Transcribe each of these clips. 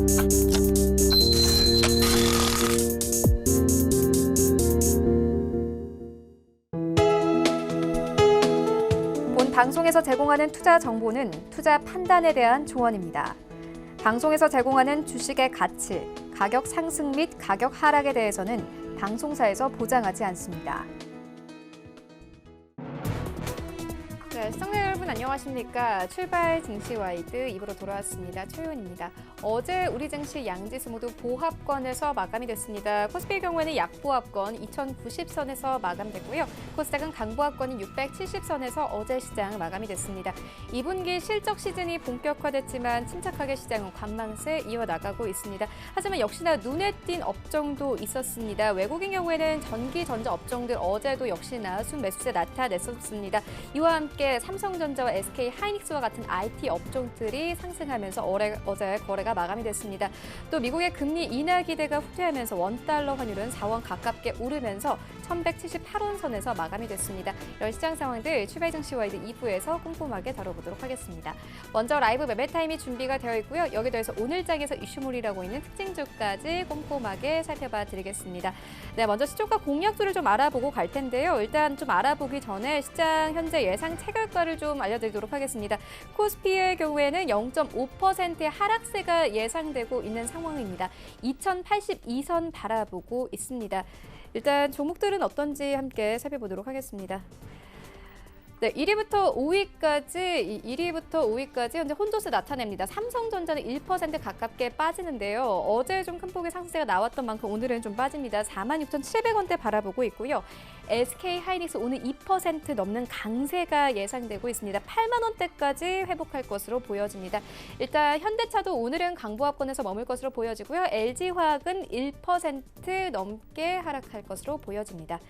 본 방송에서 제공하는 투자 정보는 투자 판단에 대한 조언입니다. 방송에서 제공하는 주식의 가치, 가격 상승 및 가격 하락에 대해서는 방송사에서 보장하지 않습니다. 네, 시청자 여러분 안녕하십니까? 출발 증시 와이드 2부로 돌아왔습니다. 최윤입니다. 어제 우리 증시 양지수 모두 보합권에서 마감이 됐습니다. 코스피의 경우에는 약보합권 2090선에서 마감됐고요. 코스닥은 강보합권인 670선에서 어제 시장 마감이 됐습니다. 2분기 실적 시즌이 본격화됐지만 침착하게 시장은 관망세 이어나가고 있습니다. 하지만 역시나 눈에 띈 업종도 있었습니다. 외국인 경우에는 전기, 전자 업종들 어제도 역시나 순매수세 나타냈었습니다. 이와 함께 삼성전자와 SK 하이닉스와 같은 IT 업종들이 상승하면서 어제 거래가 마감이 됐습니다. 또 미국의 금리 인하 기대가 후퇴하면서 원달러 환율은 4원 가깝게 오르면서 1178원 선에서 마감이 됐습니다. 이런 시장 상황들 출발 증시 와이드 2부에서 꼼꼼하게 다뤄보도록 하겠습니다. 먼저 라이브 매매 타임이 준비가 되어 있고요. 여기에 더해서 오늘 장에서 이슈몰이라고 있는 특징주까지 꼼꼼하게 살펴봐 드리겠습니다. 네, 먼저 시초가 공략주를 좀 알아보고 갈 텐데요. 일단 좀 알아보기 전에 시장 현재 예상 체결가를 좀 알려드리도록 하겠습니다. 코스피의 경우에는 0.5%의 하락세가 예상되고 있는 상황입니다. 2082선 바라보고 있습니다. 일단 종목들은 어떤지 함께 살펴보도록 하겠습니다. 네, 1위부터 5위까지 현재 혼조세 나타냅니다. 삼성전자는 1% 가깝게 빠지는데요. 어제 좀 큰 폭의 상승세가 나왔던 만큼 오늘은 좀 빠집니다. 46,700원대 바라보고 있고요. SK 하이닉스 오늘 2% 넘는 강세가 예상되고 있습니다. 8만 원대까지 회복할 것으로 보여집니다. 일단 현대차도 오늘은 강보합권에서 머물 것으로 보여지고요. LG화학은 1% 넘게 하락할 것으로 보여집니다.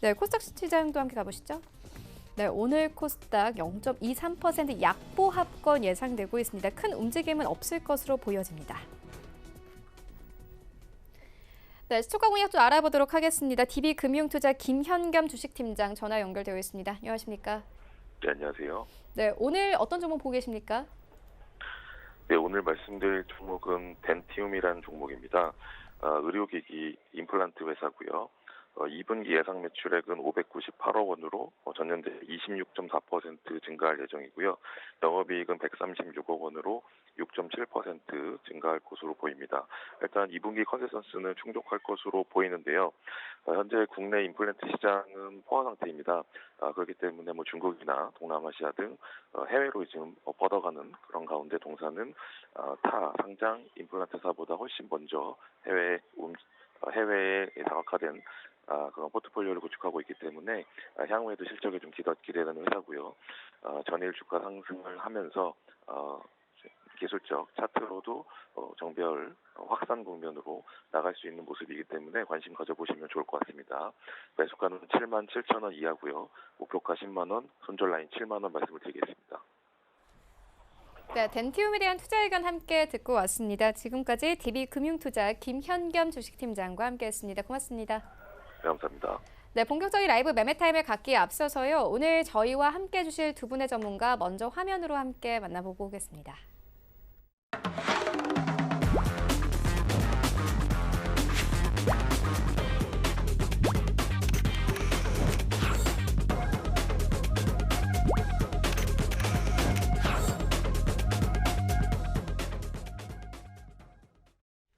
네, 코스닥 시장도 함께 가보시죠. 네, 오늘 코스닥 0.23% 약보합권 예상되고 있습니다. 큰 움직임은 없을 것으로 보여집니다. 네, 시초가 공략 좀 알아보도록 하겠습니다. DB금융투자 김현겸 주식팀장 전화 연결되어 있습니다. 안녕하십니까? 네, 안녕하세요. 네, 오늘 어떤 종목 보고 계십니까? 네, 오늘 말씀드릴 종목은 덴티움이라는 종목입니다. 의료기기 임플란트 회사고요. 2분기 예상 매출액은 598억 원으로 전년 대비 26.4% 증가할 예정이고요. 영업이익은 136억 원으로 6.7% 증가할 것으로 보입니다. 일단 2분기 컨센서스는 충족할 것으로 보이는데요. 현재 국내 임플란트 시장은 포화 상태입니다. 그렇기 때문에 중국이나 동남아시아 등 해외로 지금 뻗어가는 그런 가운데 동사는 타 상장 임플란트사보다 훨씬 먼저 해외에 다각화된 그런 포트폴리오를 구축하고 있기 때문에 향후에도 실적이 좀 기대되는 회사고요. 전일 주가 상승을 하면서 기술적 차트로도 정배열 확산 국면으로 나갈 수 있는 모습이기 때문에 관심 가져보시면 좋을 것 같습니다. 매수가는 77,000원 이하고요. 목표가 10만 원, 손절 라인 7만 원 말씀을 드리겠습니다. 네, 덴티움에 대한 투자 의견 함께 듣고 왔습니다. 지금까지 DB금융투자 김현겸 주식팀장과 함께했습니다. 고맙습니다. 네, 감사합니다. 네, 본격적인 라이브 매매 타임을 갖기에 앞서서요. 오늘 저희와 함께 해주실 두 분의 전문가 먼저 화면으로 함께 만나보고 오겠습니다.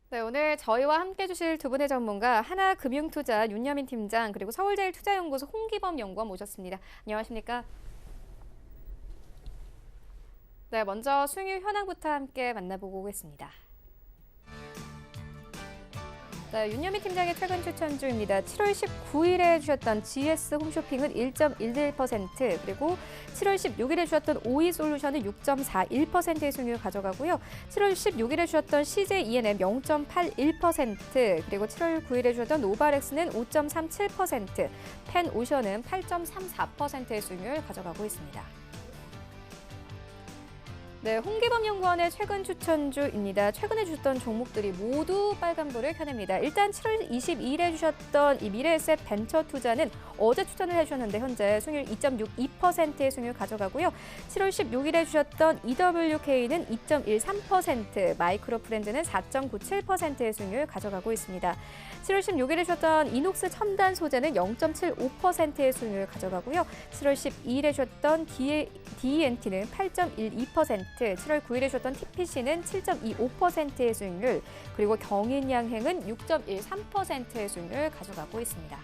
네, 오늘 저희와 함께 해주실 두 분의 전문가 하나금융투자 윤여민 팀장 그리고 서울제일투자연구소 홍기범 연구원 모셨습니다. 안녕하십니까? 네, 먼저 수익률 현황부터 함께 만나보고 오겠습니다. 네, 윤여민 팀장의 최근 추천주입니다. 7월 19일에 주셨던 GS 홈쇼핑은 1.11% 그리고 7월 16일에 주셨던 오이솔루션은 6.41%의 수익률을 가져가고요. 7월 16일에 주셨던 CJ E&M 0.81% 그리고 7월 9일에 주셨던 노바렉스는 5.37%, 펜오션은 8.34%의 수익률을 가져가고 있습니다. 네, 홍기범 연구원의 최근 추천주입니다. 최근에 주셨던 종목들이 모두 빨간불을 켜냅니다. 일단 7월 22일에 주셨던 이 미래에셋 벤처 투자는 어제 추천을 해주셨는데 현재 수익률 2.62%의 수익률 가져가고요. 7월 16일에 주셨던 EWK는 2.13%, 마이크로 프렌드는 4.97%의 수익률 가져가고 있습니다. 7월 16일에 주셨던 이녹스 첨단 소재는 0.75%의 수익률 가져가고요. 7월 12일에 주셨던 DENT는 8.12%, 7월 9일에 주셨던 TPC는 7.25%의 수익률, 그리고 경인양행은 6.13%의 수익률 가져가고 있습니다.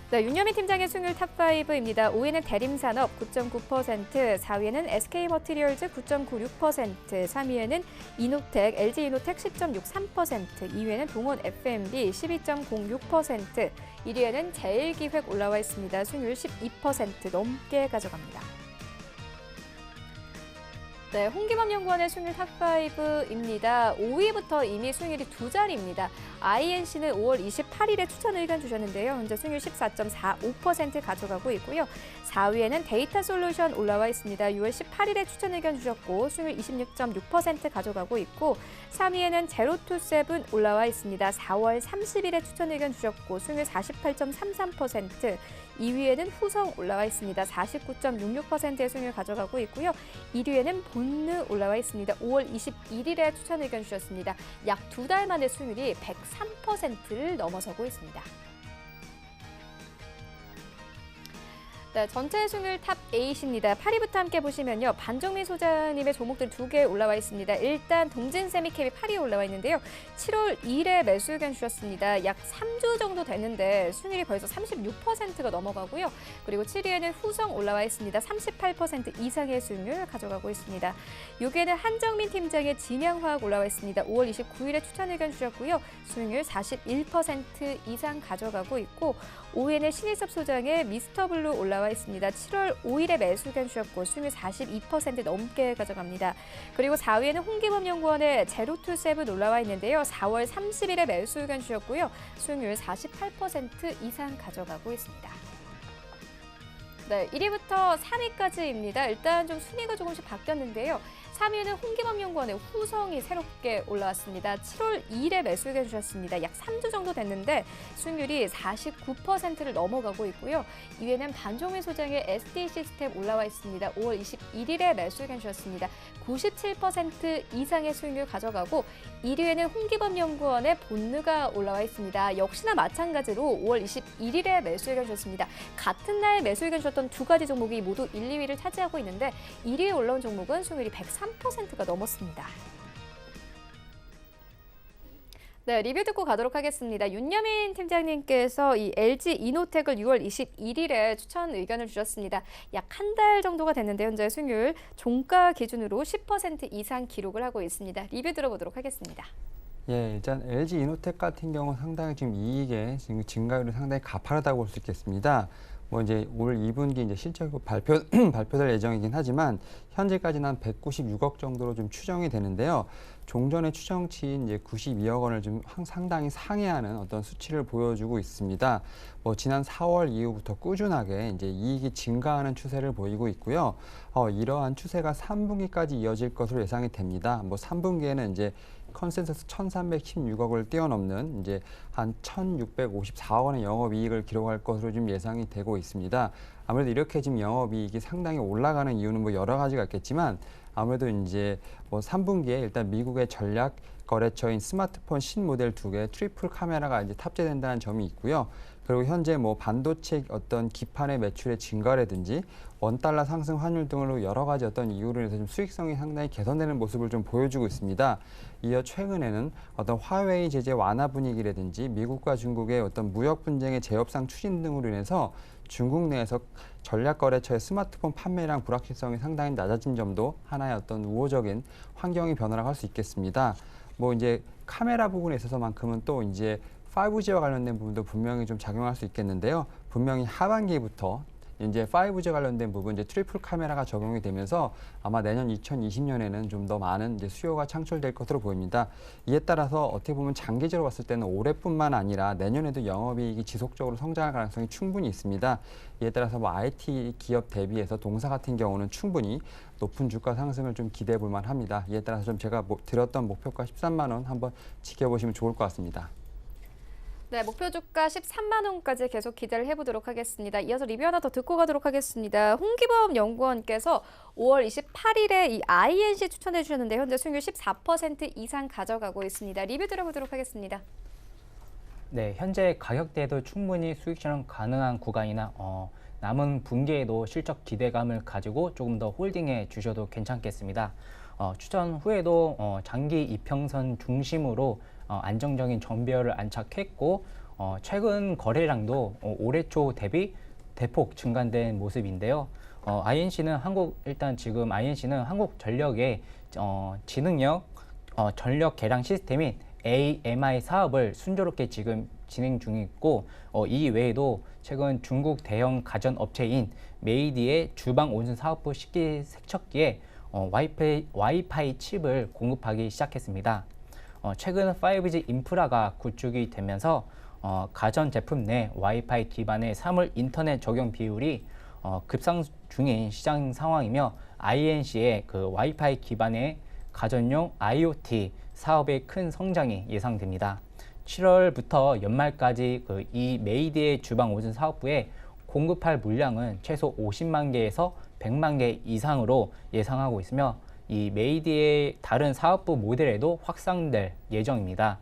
네, 윤여민 팀장의 수익률 탑5입니다. 5위는 대림산업 9.9%, 4위에는 SK머티리얼즈 9.96%, 3위에는 이노텍, LG이노텍 10.63%, 2위에는 동원 F&B 12.06%, 1위에는 제일기획 올라와 있습니다. 수익률 12% 넘게 가져갑니다. 네, 홍기범 연구원의 수익률 탑5입니다. 5위부터 이미 수익률이 두 자리입니다. INC는 5월 28일에 추천 의견 주셨는데요. 현재 수익률 14.45% 가져가고 있고요. 4위에는 데이터솔루션 올라와 있습니다. 6월 18일에 추천 의견 주셨고 수익률 26.6% 가져가고 있고, 3위에는 제로투세븐 올라와 있습니다. 4월 30일에 추천 의견 주셨고 수익률 48.33%, 2위에는 후성 올라와 있습니다. 49.66%의 수익률 가져가고 있고요. 1위에는 본느 올라와 있습니다. 5월 21일에 추천 의견 주셨습니다. 약 두 달 만에 수익률이 103%를 넘어서고 있습니다. 네, 전체 수익률 탑8입니다. 8위부터 함께 보시면요. 반정민 소장님의 종목들 두 개 올라와 있습니다. 일단 동진세미캡이 8위에 올라와 있는데요. 7월 2일에 매수 의견 주셨습니다. 약 3주 정도 됐는데 수익률이 벌써 36%가 넘어가고요. 그리고 7위에는 후성 올라와 있습니다. 38% 이상의 수익률 가져가고 있습니다. 6위에는 한정민 팀장의 진양화학 올라와 있습니다. 5월 29일에 추천 의견 주셨고요. 수익률 41% 이상 가져가고 있고, 5위에는 신일섭 소장의 미스터블루 올라와 있습니다. 7월 5일에 매수 의견 주셨고 수익률 42% 넘게 가져갑니다. 그리고 4위에는 홍기범 연구원의 제로투세븐 올라와 있는데요. 4월 30일에 매수 의견 주셨고요. 수익률 48% 이상 가져가고 있습니다. 네, 1위부터 3위까지입니다. 일단 좀 순위가 조금씩 바뀌었는데요. 3위는 홍기범 연구원의 후성이 새롭게 올라왔습니다. 7월 2일에 매수 의견 주셨습니다. 약 3주 정도 됐는데 수익률이 49%를 넘어가고 있고요. 2위에는 반종민 소장의 SD 시스템 올라와 있습니다. 5월 21일에 매수 의견 주셨습니다. 97% 이상의 수익률 가져가고, 1위에는 홍기범 연구원의 본느가 올라와 있습니다. 역시나 마찬가지로 5월 21일에 매수 의견 주셨습니다. 같은 날 매수 의견 주셨던 두 가지 종목이 모두 1, 2위를 차지하고 있는데 1위에 올라온 종목은 수익률이 103%가 넘었습니다. 네, 리뷰 듣고 가도록 하겠습니다. 윤여민 팀장님께서 이 LG 이노텍을 6월 21일에 추천 의견을 주셨습니다. 약 한 달 정도가 됐는데 현재 수익률 종가 기준으로 10% 이상 기록을 하고 있습니다. 리뷰 들어보도록 하겠습니다. 예, 일단 LG 이노텍 같은 경우는 상당히 지금 이익의 지금 증가율은 상당히 가파르다고 볼 수 있겠습니다. 뭐 이제 올 2분기 이제 실적 발표될 예정이긴 하지만 현재까지는 한 196억 정도로 좀 추정이 되는데요. 종전의 추정치인 이제 92억 원을 좀 상당히 상회하는 어떤 수치를 보여주고 있습니다. 뭐 지난 4월 이후부터 꾸준하게 이제 이익이 증가하는 추세를 보이고 있고요. 이러한 추세가 3분기까지 이어질 것으로 예상이 됩니다. 뭐 3분기에는 이제 컨센서스 1,316억을 뛰어넘는 이제 한 1,654억 원의 영업이익을 기록할 것으로 지금 예상이 되고 있습니다. 아무래도 이렇게 지금 영업이익이 상당히 올라가는 이유는 뭐 여러 가지가 있겠지만, 아무래도 이제 뭐 3분기에 일단 미국의 전략 거래처인 스마트폰 신모델 2개 트리플 카메라가 이제 탑재된다는 점이 있고요. 그리고 현재 뭐 반도체 어떤 기판의 매출의 증가라든지 원달러 상승 환율 등으로 여러 가지 어떤 이유로 인해서 좀 수익성이 상당히 개선되는 모습을 좀 보여주고 있습니다. 이어 최근에는 어떤 화웨이 제재 완화 분위기라든지 미국과 중국의 어떤 무역 분쟁의 재협상 추진 등으로 인해서 중국 내에서 전략 거래처의 스마트폰 판매량 불확실성이 상당히 낮아진 점도 하나의 어떤 우호적인 환경의 변화라고 할 수 있겠습니다. 뭐 이제 카메라 부분에 있어서만큼은 또 이제 5G와 관련된 부분도 분명히 좀 작용할 수 있겠는데요. 분명히 하반기부터 이제 5G 관련된 부분 이제 트리플 카메라가 적용이 되면서 아마 내년 2020년에는 좀 더 많은 이제 수요가 창출될 것으로 보입니다. 이에 따라서 어떻게 보면 장기적으로 봤을 때는 올해뿐만 아니라 내년에도 영업이익이 지속적으로 성장할 가능성이 충분히 있습니다. 이에 따라서 뭐 IT 기업 대비해서 동사 같은 경우는 충분히 높은 주가 상승을 좀 기대해 볼 만합니다. 이에 따라서 좀 제가 드렸던 목표가 13만 원 한번 지켜보시면 좋을 것 같습니다. 네, 목표 주가 13만 원까지 계속 기대를 해보도록 하겠습니다. 이어서 리뷰 하나 더 듣고 가도록 하겠습니다. 홍기범 연구원께서 5월 28일에 이 INC 추천해 주셨는데 현재 수익률 14% 이상 가져가고 있습니다. 리뷰 들어보도록 하겠습니다. 네, 현재 가격대도 충분히 수익 실현 가능한 구간이나 남은 분기에도 실적 기대감을 가지고 조금 더 홀딩해 주셔도 괜찮겠습니다. 추천 후에도 장기 이평선 중심으로 안정적인 전배열을 안착했고 최근 거래량도 올해 초 대비 대폭 증가된 모습인데요. INC는 지금 INC는 한국전력의 지능력 전력 계량 시스템인 AMI 사업을 순조롭게 지금 진행 중이고 이 외에도 최근 중국 대형 가전업체인 메이디의 주방 온수 사업부 식기세척기에 와이파이 칩을 공급하기 시작했습니다. 최근 5G 인프라가 구축이 되면서 가전 제품 내 와이파이 기반의 사물 인터넷 적용 비율이 급상 중인 시장 상황이며 INC의 그 와이파이 기반의 가전용 IoT 사업의 큰 성장이 예상됩니다. 7월부터 연말까지 이 메이디의 주방 온수 사업부에 공급할 물량은 최소 50만 개에서 100만 개 이상으로 예상하고 있으며 이 메이디의 다른 사업부 모델에도 확산될 예정입니다.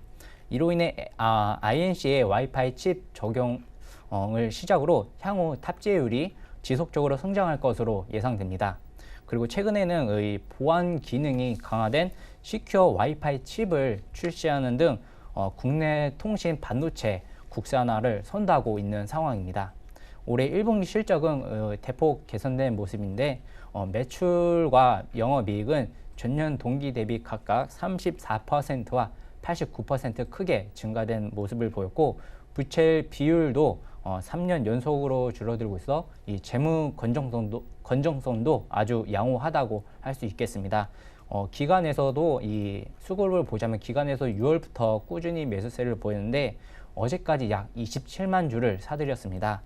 이로 인해 INC의 와이파이 칩 적용을 시작으로 향후 탑재율이 지속적으로 성장할 것으로 예상됩니다. 그리고 최근에는 이 보안 기능이 강화된 시큐어 와이파이 칩을 출시하는 등 국내 통신 반도체 국산화를 선도하고 있는 상황입니다. 올해 1분기 실적은 대폭 개선된 모습인데 매출과 영업이익은 전년 동기 대비 각각 34%와 89% 크게 증가된 모습을 보였고 부채 비율도 3년 연속으로 줄어들고 있어 이 재무 건정성도 아주 양호하다고 할 수 있겠습니다. 기관에서도 이 수급을 보자면 기관에서 6월부터 꾸준히 매수세를 보였는데 어제까지 약 27만 주를 사들였습니다.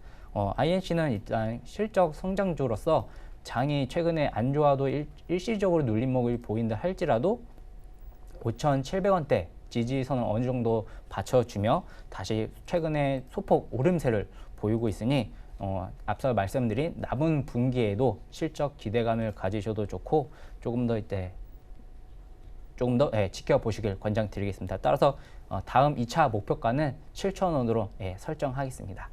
INC는 일단 실적 성장주로서 장이 최근에 안 좋아도 일시적으로 눌림목을 보인다 할지라도 5,700원대 지지선을 어느 정도 받쳐주며 다시 최근에 소폭 오름세를 보이고 있으니 앞서 말씀드린 남은 분기에도 실적 기대감을 가지셔도 좋고 조금 더 지켜보시길 권장드리겠습니다. 따라서 다음 2차 목표가는 7,000원으로 설정하겠습니다.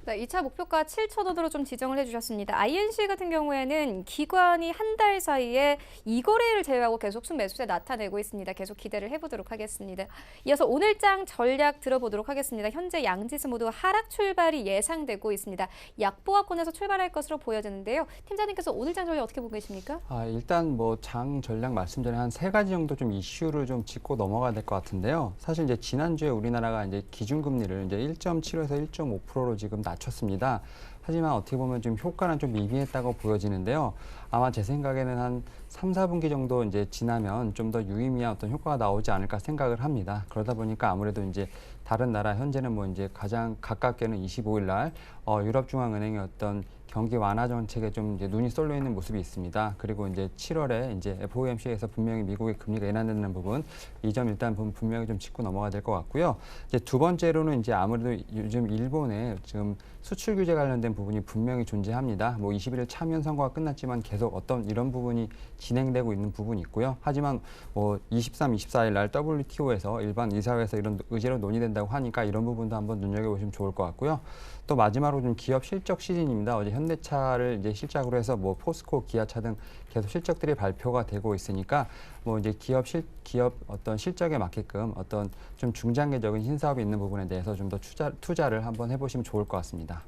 네, 2차 목표가 7,000원으로 좀 지정을 해주셨습니다. INC 같은 경우에는 기관이 한 달 사이에 이 거래를 제외하고 계속 순매수세 나타내고 있습니다. 계속 기대를 해보도록 하겠습니다. 이어서 오늘장 전략 들어보도록 하겠습니다. 현재 양지수 모두 하락 출발이 예상되고 있습니다. 약보합권에서 출발할 것으로 보여지는데요. 팀장님께서 오늘장 전략 어떻게 보고 계십니까? 일단 뭐 장 전략 말씀 전에 한 3가지 정도 좀 이슈를 좀 짚고 넘어가야 될 것 같은데요. 사실 이제 지난주에 우리나라가 이제 기준금리를 이제 1.75에서 1.5%로 지금 낮췄습니다. 하지만 어떻게 보면 좀 효과는 좀 미비했다고 보여지는데요. 아마 제 생각에는 한 3, 4분기 정도 이제 지나면 좀 더 유의미한 어떤 효과가 나오지 않을까 생각을 합니다. 그러다 보니까 아무래도 이제 다른 나라 현재는 뭐 이제 가장 가깝게는 25일 날 유럽중앙은행의 어떤 경기 완화 정책에 좀 이제 눈이 쏠려 있는 모습이 있습니다. 그리고 이제 7월에 이제 FOMC에서 분명히 미국의 금리가 인하되는 부분, 이 점 일단 분명히 좀 짚고 넘어가야 될 것 같고요. 이제 두 번째로는 이제 아무래도 요즘 일본에 지금 수출 규제 관련된 부분이 분명히 존재합니다. 뭐 21일 참여 선거가 끝났지만 계속 어떤 이런 부분이 진행되고 있는 부분이 있고요. 하지만 뭐 23, 24일 날 WTO에서 일반 이사회에서 이런 의제로 논의된다고 하니까 이런 부분도 한번 눈여겨보시면 좋을 것 같고요. 또 마지막으로 좀 기업 실적 시즌입니다. 어제 현대차를 이제 실적으로 해서 뭐 포스코, 기아차 등 계속 실적들이 발표가 되고 있으니까 뭐 이제 기업 어떤 실적에 맞게끔 어떤 좀 중장기적인 신사업이 있는 부분에 대해서 좀 더 투자를 한번 해보시면 좋을 것 같습니다.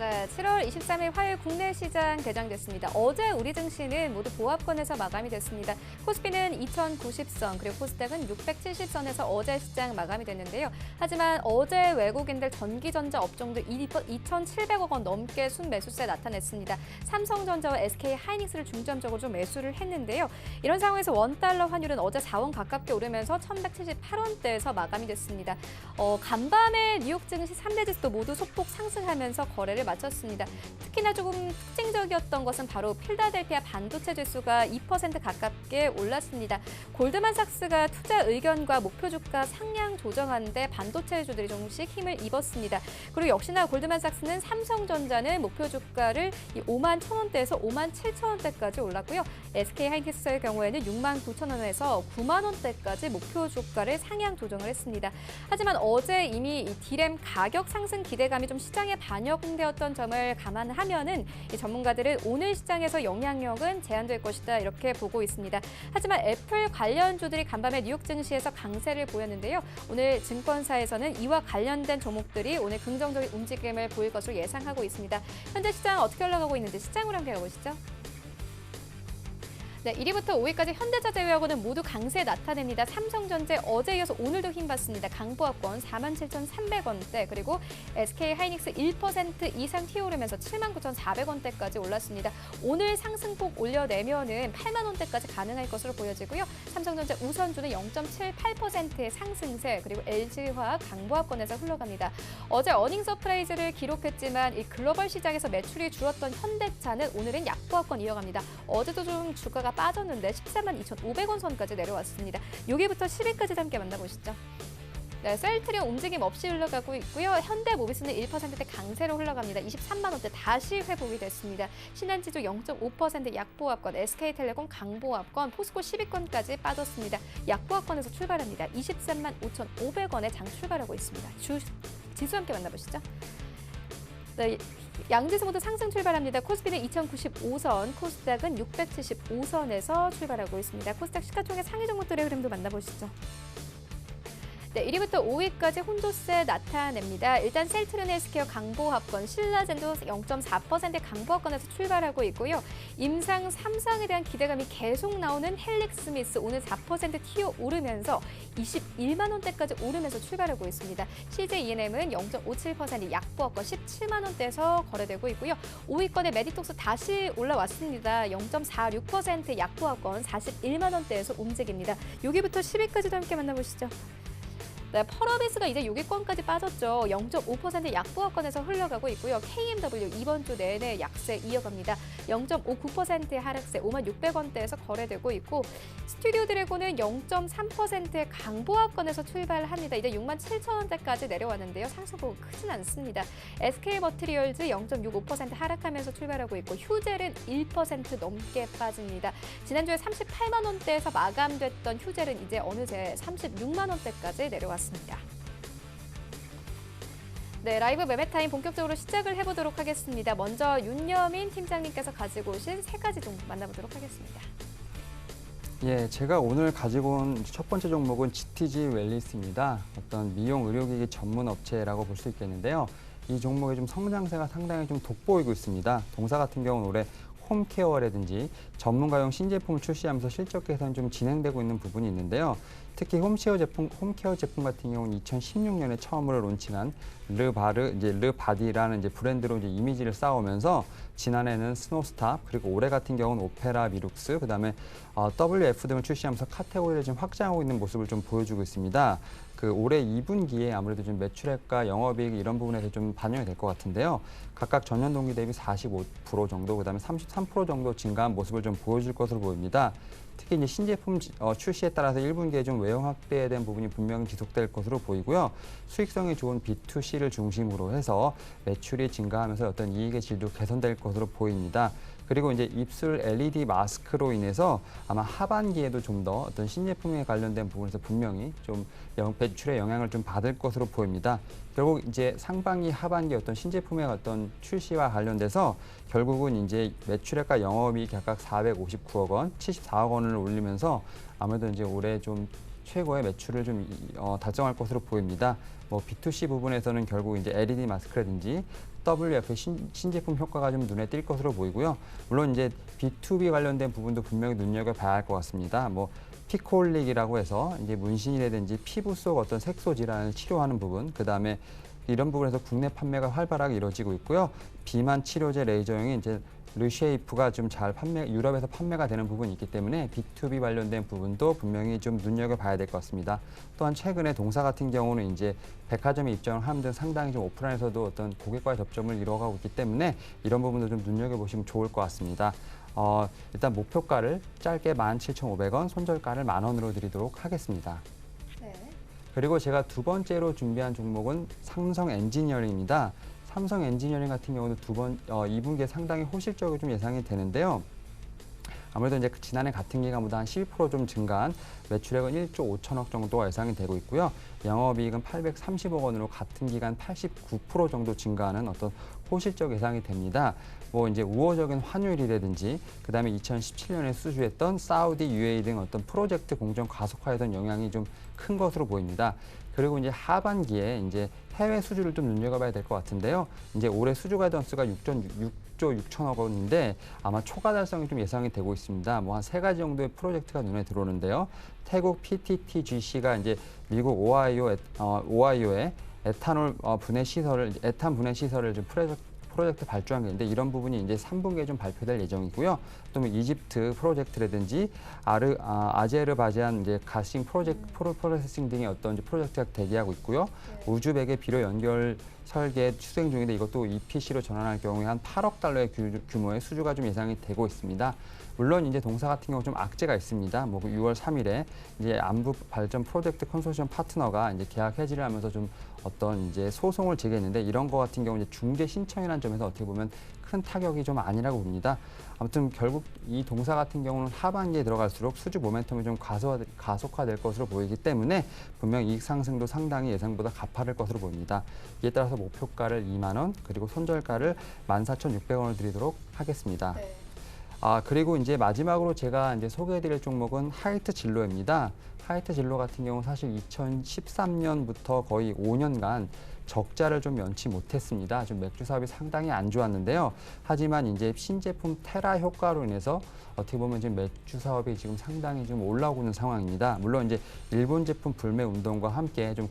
네, 7월 23일 화요일 국내 시장 개장됐습니다. 어제 우리 증시는 모두 보합권에서 마감이 됐습니다. 코스피는 2090선, 그리고 코스닥은 670선에서 어제 시장 마감이 됐는데요. 하지만 어제 외국인들 전기전자 업종들 2,700억 원 넘게 순매수세 나타냈습니다. 삼성전자와 SK하이닉스를 중점적으로 좀 매수를 했는데요. 이런 상황에서 원달러 환율은 어제 4원 가깝게 오르면서 1,178원대에서 마감이 됐습니다. 간밤에 뉴욕 증시 3대 지수도 모두 소폭 상승하면서 거래를 마쳤습니다. 특히나 조금 특징적이었던 것은 바로 필라델피아 반도체 지수가 2% 가깝게 올랐습니다. 골드만삭스가 투자 의견과 목표 주가 상향 조정하는데 반도체주들이 조금씩 힘을 입었습니다. 그리고 역시나 골드만삭스는 삼성전자는 목표 주가를 5만 1,000원대에서 5만 7,000원대까지 올랐고요. SK하이닉스의 경우에는 6만 9,000원에서 9만 원대까지 목표 주가를 상향 조정을 했습니다. 하지만 어제 이미 이 D램 가격 상승 기대감이 좀 시장에 반영되었던 점을 감안하면은 이 전문가들은 오늘 시장에서 영향력은 제한될 것이다 이렇게 보고 있습니다. 하지만 애플 관련주들이 간밤에 뉴욕 증시에서 강세를 보였는데요. 오늘 증권사에서는 이와 관련된 종목들이 오늘 긍정적인 움직임을 보일 것으로 예상하고 있습니다. 현재 시장 어떻게 올라가고 있는지 시장으로 함께 가보시죠. 네, 1위부터 5위까지 현대차 제외하고는 모두 강세 나타냅니다. 삼성전자 어제 이어서 오늘도 힘받습니다. 강보합권 47,300원대, 그리고 SK하이닉스 1% 이상 튀어오르면서 79,400원대까지 올랐습니다. 오늘 상승폭 올려내면은 8만 원대까지 가능할 것으로 보여지고요. 삼성전자 우선주는 0.78%의 상승세, 그리고 LG화학 강보합권에서 흘러갑니다. 어제 어닝 서프라이즈를 기록했지만 이 글로벌 시장에서 매출이 줄었던 현대차는 오늘은 약보합권 이어갑니다. 어제도 좀 주가가 빠졌는데 14만 2,500원 선까지 내려왔습니다. 6위부터 10위까지 함께 만나보시죠. 네, 셀트리온 움직임 없이 흘러가고 있고요. 현대모비스는 1%대 강세로 흘러갑니다. 23만 원대 다시 회복이 됐습니다. 신한지주 0.5% 약보합권, SK텔레콤 강보합권, 포스코 10위권까지 빠졌습니다. 약보합권에서 출발합니다. 23만 5,500원에 장 출발하고 있습니다. 지수 함께 만나보시죠. 네, 양지수 모두 상승 출발합니다. 코스피는 2095선, 코스닥은 675선에서 출발하고 있습니다. 코스닥 시가총액 상위 종목들의 흐름도 만나보시죠. 네, 1위부터 5위까지 혼조세 나타냅니다. 일단 셀트리온 헬스케어 강보합권, 신라젠도 0.4% 강보합권에서 출발하고 있고요. 임상 3상에 대한 기대감이 계속 나오는 헬릭스미스 오늘 4% 튀어 오르면서 21만 원대까지 오르면서 출발하고 있습니다. CJENM은 0.57% 약보합권 17만 원대에서 거래되고 있고요. 5위권의 메디톡스 다시 올라왔습니다. 0.46% 약보합권 41만 원대에서 움직입니다. 6위부터 10위까지도 함께 만나보시죠. 네, 펄어비스가 이제 6위권까지 빠졌죠. 0.5% 약보합권에서 흘러가고 있고요. KMW 이번 주 내내 약세 이어갑니다. 0.59%의 하락세 5만 600원대에서 거래되고 있고, 스튜디오 드래곤은 0.3%의 강보합권에서 출발합니다. 이제 6만 7천원대까지 내려왔는데요. 상승폭은 크진 않습니다. SK머티리얼즈 0.65% 하락하면서 출발하고 있고, 휴젤은 1% 넘게 빠집니다. 지난주에 38만 원대에서 마감됐던 휴젤은 이제 어느새 36만 원대까지 내려왔습니다. 네, 라이브 매매타임 본격적으로 시작을 해보도록 하겠습니다. 먼저 윤여민 팀장님께서 가지고 오신 세 가지 종목 만나보도록 하겠습니다. 예, 제가 오늘 가지고 온 첫 번째 종목은 GTG 웰리스입니다. 어떤 미용 의료기기 전문 업체라고 볼 수 있겠는데요. 이 종목의 좀 성장세가 상당히 좀 돋보이고 있습니다. 동사 같은 경우는 올해 홈케어라든지 전문가용 신제품을 출시하면서 실적 개선이 좀 진행되고 있는 부분이 있는데요. 특히 홈케어 제품 같은 경우는 2016년에 처음으로 론칭한 르바디라는 브랜드로 이미지를 쌓으면서 지난해는 스노스탑, 그리고 올해 같은 경우는 오페라 미룩스, 그다음에 WF 등을 출시하면서 카테고리를 좀 확장하고 있는 모습을 좀 보여주고 있습니다. 올해 2분기에 아무래도 좀 매출액과 영업이익 이런 부분에서 좀 반영이 될 것 같은데요. 각각 전년 동기 대비 45% 정도, 그다음에 33% 정도 증가한 모습을 좀 보여줄 것으로 보입니다. 특히 이제 신제품 출시에 따라서 1분기에 좀 외형 확대에 대한 부분이 분명히 지속될 것으로 보이고요. 수익성이 좋은 B2C를 중심으로 해서 매출이 증가하면서 어떤 이익의 질도 개선될 것으로 보입니다. 그리고 이제 입술 LED 마스크로 인해서 아마 하반기에도 좀 더 어떤 신제품에 관련된 부분에서 분명히 좀 매출에 영향을 좀 받을 것으로 보입니다. 결국 이제 상반기, 하반기 어떤 신제품의 어떤 출시와 관련돼서 결국은 이제 매출액과 영업이익 각각 459억 원, 74억 원을 올리면서 아무래도 이제 올해 좀 최고의 매출을 좀 달성할 것으로 보입니다. B2C 부분에서는 결국 이제 LED 마스크라든지 WF의 신제품 효과가 좀 눈에 띌 것으로 보이고요. 물론 이제 B2B 관련된 부분도 분명히 눈여겨봐야 할 것 같습니다. 뭐 피콜릭이라고 해서 이제 문신이라든지 피부 속 어떤 색소 질환을 치료하는 부분, 그 다음에 이런 부분에서 국내 판매가 활발하게 이루어지고 있고요. 비만 치료제 레이저용이 이제 르쉐이프가 좀 잘 유럽에서 판매가 되는 부분이 있기 때문에 B2B 관련된 부분도 분명히 좀 눈여겨봐야 될 것 같습니다. 또한 최근에 동사 같은 경우는 이제 백화점에 입점을 하는 등 상당히 좀 오프라인에서도 어떤 고객과의 접점을 이루어가고 있기 때문에 이런 부분도 좀 눈여겨보시면 좋을 것 같습니다. 일단 목표가를 짧게 17,500원, 손절가를 10,000원으로 드리도록 하겠습니다. 네. 그리고 제가 두 번째로 준비한 종목은 삼성 엔지니어링입니다. 삼성 엔지니어링 같은 경우는 2분기에 상당히 호실적으로 좀 예상이 되는데요. 아무래도 이제 지난해 같은 기간보다 한 12% 좀 증가한 매출액은 1조 5천억 정도가 예상이 되고 있고요. 영업이익은 830억 원으로 같은 기간 89% 정도 증가하는 어떤 호실적 예상이 됩니다. 뭐 이제 우호적인 환율이라든지 그다음에 2017년에 수주했던 사우디, UAE 등 어떤 프로젝트 공정 가속화에던 영향이 좀 큰 것으로 보입니다. 그리고 이제 하반기에 이제 해외 수주를 좀 눈여겨봐야 될 것 같은데요. 이제 올해 수주 가이던스가 6조 6천억 원인데 아마 초과 달성이 좀 예상이 되고 있습니다. 뭐 한 3가지 정도의 프로젝트가 눈에 들어오는데요. 태국 PTTGC가 이제 미국 오하이오에 에탄 분해 시설을 좀 프로젝트 발주한 게 있는데 이런 부분이 이제 3분기에 좀 발표될 예정이고요. 또 뭐 이집트 프로젝트라든지 아제르바이잔 이제 가싱 프로세싱 등의 어떤 이제 프로젝트가 대기하고 있고요. 우즈벡의 비료 연결 설계 추진 중인데 이것도 EPC로 전환할 경우에 한 8억 달러의 규모의 수주가 좀 예상이 되고 있습니다. 물론 이제 동사 같은 경우 좀 악재가 있습니다. 뭐 6월 3일에 이제 안부 발전 프로젝트 컨소시엄 파트너가 이제 계약 해지를 하면서 좀 어떤 이제 소송을 제기했는데 이런 거 같은 경우 이제 중개 신청이라는 점에서 어떻게 보면 큰 타격이 좀 아니라고 봅니다. 아무튼 결국 이 동사 같은 경우는 하반기에 들어갈수록 수주 모멘텀이 좀 가속화될 것으로 보이기 때문에 분명 이익 상승도 상당히 예상보다 가파를 것으로 보입니다. 이에 따라서 목표가를 2만 원 그리고 손절가를 14,600원을 드리도록 하겠습니다. 네. 그리고 이제 마지막으로 제가 이제 소개해드릴 종목은 하이트 진로입니다. 하이트 진로 같은 경우 사실 2013년부터 거의 5년간 적자를 좀 면치 못했습니다. 좀 맥주 사업이 상당히 안 좋았는데요. 하지만 이제 신제품 테라 효과로 인해서 어떻게 보면 지금 맥주 사업이 지금 상당히 좀 올라오고 있는 상황입니다. 물론 이제 일본 제품 불매 운동과 함께 좀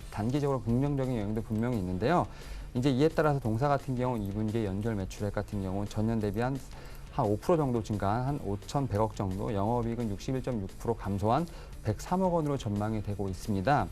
단기적으로 긍정적인 영향도 분명히 있는데요. 이제 이에 따라서 동사 같은 경우 2분기 연결 매출액 같은 경우는 전년 대비 한 5% 정도 증가한 한 5,100억 정도, 영업이익은 61.6% 감소한 103억 원으로 전망이 되고 있습니다.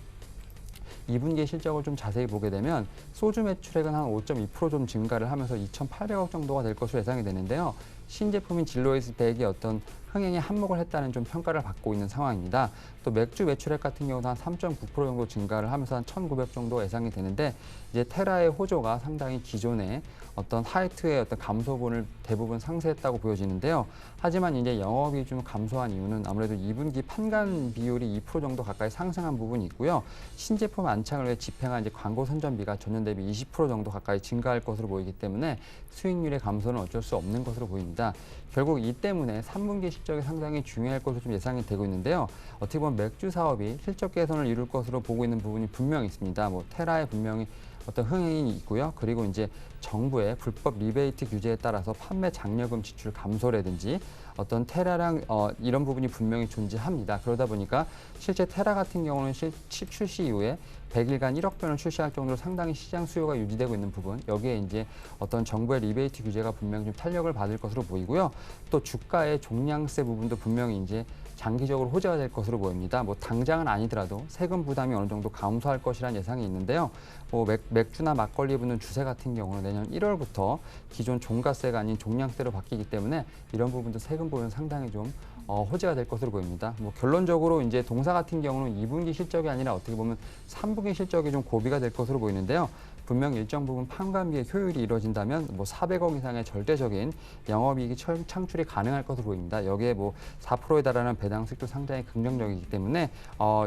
2분기 실적을 좀 자세히 보게 되면 소주 매출액은 한 5.2% 좀 증가를 하면서 2,800억 정도가 될 것으로 예상이 되는데요. 신제품인 진로이스 100이 어떤 흥행에 한몫을 했다는 좀 평가를 받고 있는 상황입니다. 또 맥주 매출액 같은 경우도 한 3.9% 정도 증가를 하면서 한 1,900 정도 예상이 되는데 이제 테라의 호조가 상당히 기존의 어떤 하이트의 어떤 감소분을 대부분 상쇄했다고 보여지는데요. 하지만 이제 영업이 좀 감소한 이유는 아무래도 2분기 판관 비율이 2% 정도 가까이 상승한 부분이 있고요. 신제품 안착을 위해 집행한 이제 광고 선전비가 전년 대비 20% 정도 가까이 증가할 것으로 보이기 때문에 수익률의 감소는 어쩔 수 없는 것으로 보입니다. 결국 이 때문에 3분기 실적이 상당히 중요할 것으로 좀 예상이 되고 있는데요. 어떻게 보면 맥주 사업이 실적 개선을 이룰 것으로 보고 있는 부분이 분명히 있습니다. 뭐 테라에 분명히 어떤 흥행이 있고요. 그리고 이제 정부의 불법 리베이트 규제에 따라서 판매 장려금 지출 감소라든지 어떤 테라랑 이런 부분이 분명히 존재합니다. 그러다 보니까 실제 테라 같은 경우는 출시 이후에 100일간 1억 병을 출시할 정도로 상당히 시장 수요가 유지되고 있는 부분, 여기에 이제 어떤 정부의 리베이트 규제가 분명히 좀 탄력을 받을 것으로 보이고요. 또 주가의 종량세 부분도 분명히 이제 장기적으로 호재가 될 것으로 보입니다. 뭐 당장은 아니더라도 세금 부담이 어느 정도 감소할 것이라는 예상이 있는데요. 뭐 맥주나 막걸리 붓는 주세 같은 경우는 내년 1월부터 기존 종가세가 아닌 종량세로 바뀌기 때문에 이런 부분도 세금 보면 상당히 좀 호재가 될 것으로 보입니다. 뭐 결론적으로 이제 동사 같은 경우는 2분기 실적이 아니라 어떻게 보면 3분기 실적이 좀 고비가 될 것으로 보이는데요. 분명 일정 부분 판관비의 효율이 이루어진다면 뭐 400억 이상의 절대적인 영업이익이 창출이 가능할 것으로 보입니다. 여기에 뭐 4%에 달하는 배당 수익도 상당히 긍정적이기 때문에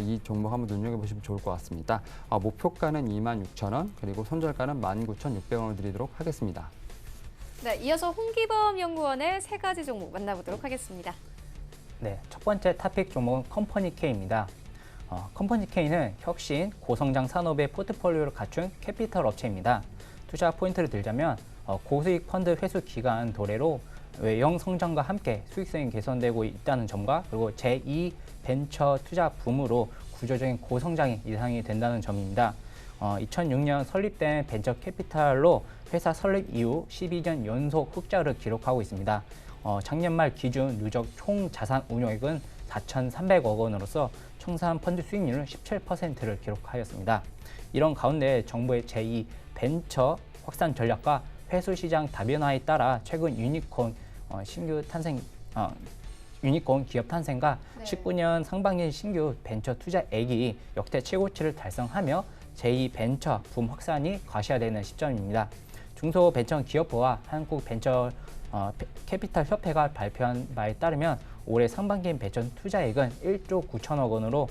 이 종목 한번 눈여겨보시면 좋을 것 같습니다. 목표가는 26,000원 그리고 손절가는 19,600원을 드리도록 하겠습니다. 네, 이어서 홍기범 연구원의 3가지 종목 만나보도록 하겠습니다. 네, 첫 번째 탑픽 종목은 컴퍼니 K입니다. 컴퍼니 K는 혁신, 고성장 산업의 포트폴리오를 갖춘 캐피털 업체입니다. 투자 포인트를 들자면 고수익 펀드 회수 기간 도래로 외형 성장과 함께 수익성이 개선되고 있다는 점과 그리고 제2 벤처 투자 붐으로 구조적인 고성장이 예상이 된다는 점입니다. 2006년 설립된 벤처 캐피탈로 회사 설립 이후 12년 연속 흑자를 기록하고 있습니다. 작년 말 기준 누적 총 자산 운용액은 4,300억 원으로서 청산 펀드 수익률은 17%를 기록하였습니다. 이런 가운데 정부의 제2 벤처 확산 전략과 회수 시장 다변화에 따라 최근 유니콘 유니콘 기업 탄생과 네. 19년 상반기 신규 벤처 투자액이 역대 최고치를 달성하며 제2 벤처 붐 확산이 과시화되는 시점입니다. 중소벤처기업부와 한국벤처 캐피탈 협회가 발표한 바에 따르면 올해 상반기 벤처 투자액은 1조 9천억 원으로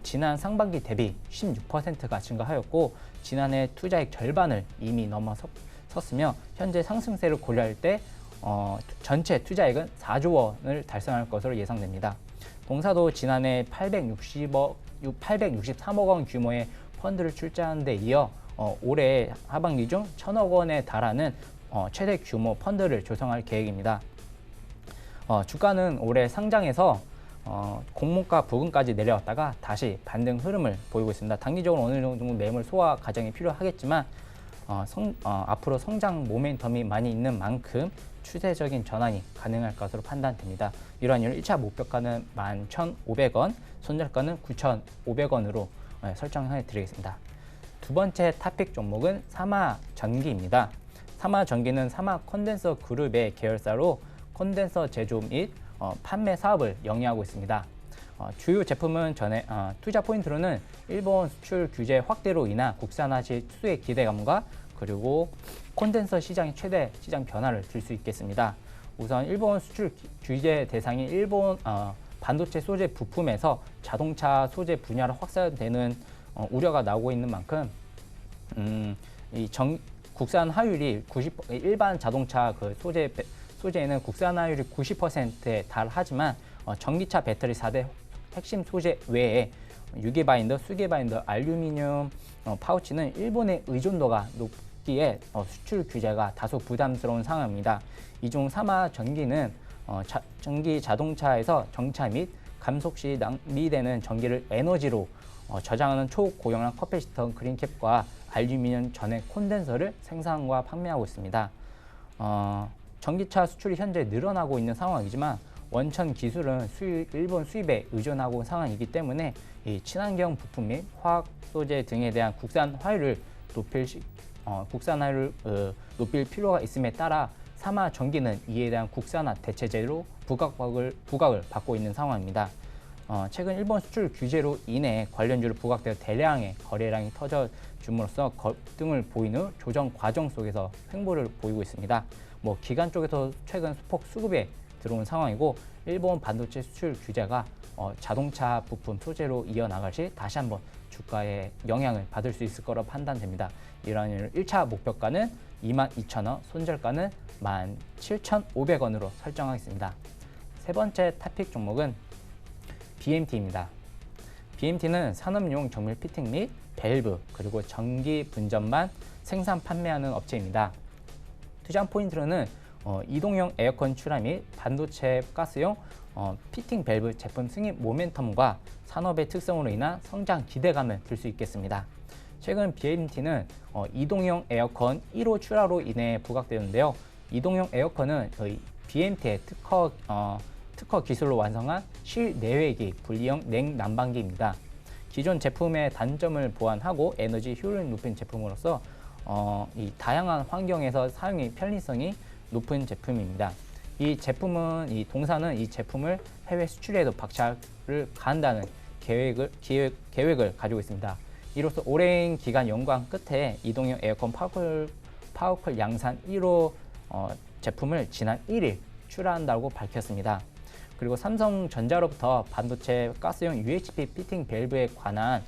지난 상반기 대비 16%가 증가하였고 지난해 투자액 절반을 이미 넘어섰으며 현재 상승세를 고려할 때 전체 투자액은 4조 원을 달성할 것으로 예상됩니다. 동사도 지난해 863억 원 규모의 펀드를 출자한 데 이어 올해 하반기 중 1,000억 원에 달하는 최대 규모 펀드를 조성할 계획입니다. 주가는 올해 상장에서 공모가 부근까지 내려왔다가 다시 반등 흐름을 보이고 있습니다. 단기적으로 어느 정도 매물 소화 과정이 필요하겠지만 앞으로 성장 모멘텀이 많이 있는 만큼 추세적인 전환이 가능할 것으로 판단됩니다. 이러한 이유 1차 목표가는 11,500원, 손절가는 9,500원으로 설정해 드리겠습니다. 두 번째 타픽 종목은 사마전기입니다. 사마전기는 사마 콘덴서 그룹의 계열사로 콘덴서 제조 및 판매 사업을 영위하고 있습니다. 주요 제품은 투자 포인트로는 일본 수출 규제 확대로 인한 국산화시 수혜 기대감과 그리고 콘덴서 시장의 최대 시장 변화를 들 수 있겠습니다. 우선 일본 수출 규제 대상이 일본 반도체 소재 부품에서 자동차 소재 분야로 확산되는 우려가 나오고 있는 만큼 국산 화율이 일반 자동차 그 소재에는 국산 화율이 90%에 달하지만 전기차 배터리 4대 핵심 소재 외에 유계 바인더, 수계 바인더, 알루미늄 파우치는 일본의 의존도가 높기에 수출 규제가 다소 부담스러운 상황입니다. 이 중 사마 전기는 전기 자동차에서 정차 및 감속 시 낭비되는 전기를 에너지로 저장하는 초고용량 커패시터 그린캡과 알루미늄 전해 콘덴서를 생산과 판매하고 있습니다. 전기차 수출이 현재 늘어나고 있는 상황이지만 원천 기술은 일본 수입에 의존하고 있는 상황이기 때문에 이 친환경 부품 및 화학 소재 등에 대한 국산 화율을 높일 필요가 있음에 따라 사마 전기는 이에 대한 국산화 대체제로 부각을 받고 있는 상황입니다. 최근 일본 수출 규제로 인해 관련주를 부각되어 대량의 거래량이 터져줌으로써 거등을 보인 후 조정 과정 속에서 횡보를 보이고 있습니다. 기관 쪽에서 최근 소폭 수급에 들어온 상황이고 일본 반도체 수출 규제가 자동차 부품 소재로 이어나갈 시 다시 한번 주가에 영향을 받을 수 있을 거라 판단됩니다. 이러한 이유로 1차 목표가는 22,000원, 손절가는 17,500원으로 설정하겠습니다. 세 번째 타픽 종목은 BMT입니다. BMT는 산업용 정밀 피팅 및 밸브 그리고 전기 분전만 생산 판매하는 업체입니다. 투자 포인트로는 이동형 에어컨 출하 및 반도체 가스용 피팅 밸브 제품 승인 모멘텀과 산업의 특성으로 인한 성장 기대감을 들 수 있겠습니다. 최근 BMT는 이동형 에어컨 1호 출하로 인해 부각되는데요. 이동형 에어컨은 BMT의 특허 기술로 완성한 실내외기 분리형 냉난방기입니다. 기존 제품의 단점을 보완하고 에너지 효율을 높인 제품으로서 이 다양한 환경에서 사용의 편리성이 높은 제품입니다. 이 동사는 이 제품을 해외 수출에도 박차를 가한다는 계획을 가지고 있습니다. 이로써 오랜 기간 연구한 끝에 이동형 에어컨 파워쿨 양산 1호 제품을 지난 1일 출하한다고 밝혔습니다. 그리고 삼성전자로부터 반도체 가스용 UHP 피팅 밸브에 관한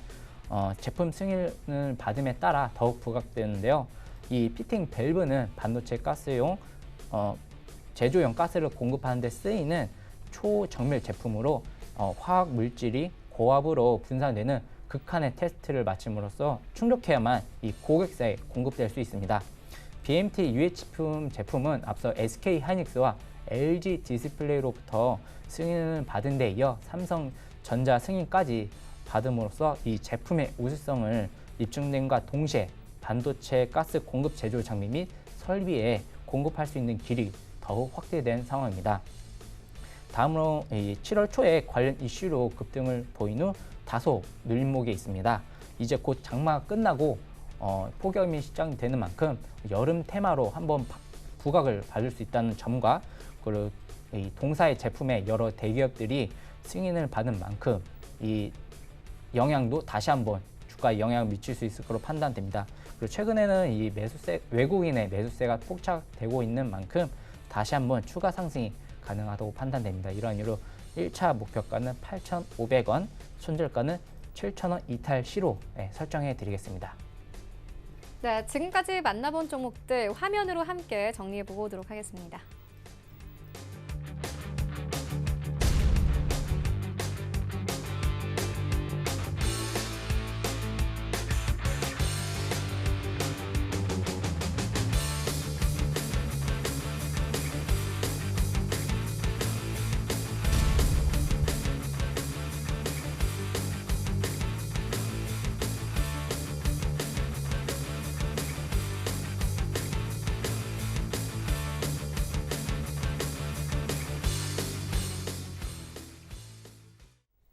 제품 승인을 받음에 따라 더욱 부각되는데요. 이 피팅 밸브는 반도체 가스용 제조용 가스를 공급하는 데 쓰이는 초정밀 제품으로 화학 물질이 고압으로 분산되는 극한의 테스트를 마침으로써 충족해야만 이 고객사에 공급될 수 있습니다. BMT UH품 제품은 앞서 SK 하이닉스와 LG 디스플레이로부터 승인을 받은 데 이어 삼성전자 승인까지 받음으로써 이 제품의 우수성을 입증됨과 동시에 반도체 가스 공급 제조 장비 및 설비에 공급할 수 있는 길이 더욱 확대된 상황입니다. 다음으로 7월 초에 관련 이슈로 급등을 보인 후 다소 눌림목에 있습니다. 이제 곧 장마가 끝나고 폭염이 시작되는 만큼 여름 테마로 한번 부각을 받을 수 있다는 점과 그리고 이 동사의 제품의 여러 대기업들이 승인을 받은 만큼 이 영향도 다시 한번 주가에 영향을 미칠 수 있을 것으로 판단됩니다. 그리고 최근에는 이 외국인의 매수세가 폭착되고 있는 만큼 다시 한번 추가 상승이 가능하다고 판단됩니다. 이러한 이유로 1차 목표가는 8,500원, 손절가는 7,000원 이탈 시로 설정해 드리겠습니다. 네, 지금까지 만나본 종목들 화면으로 함께 정리해 보도록 하겠습니다.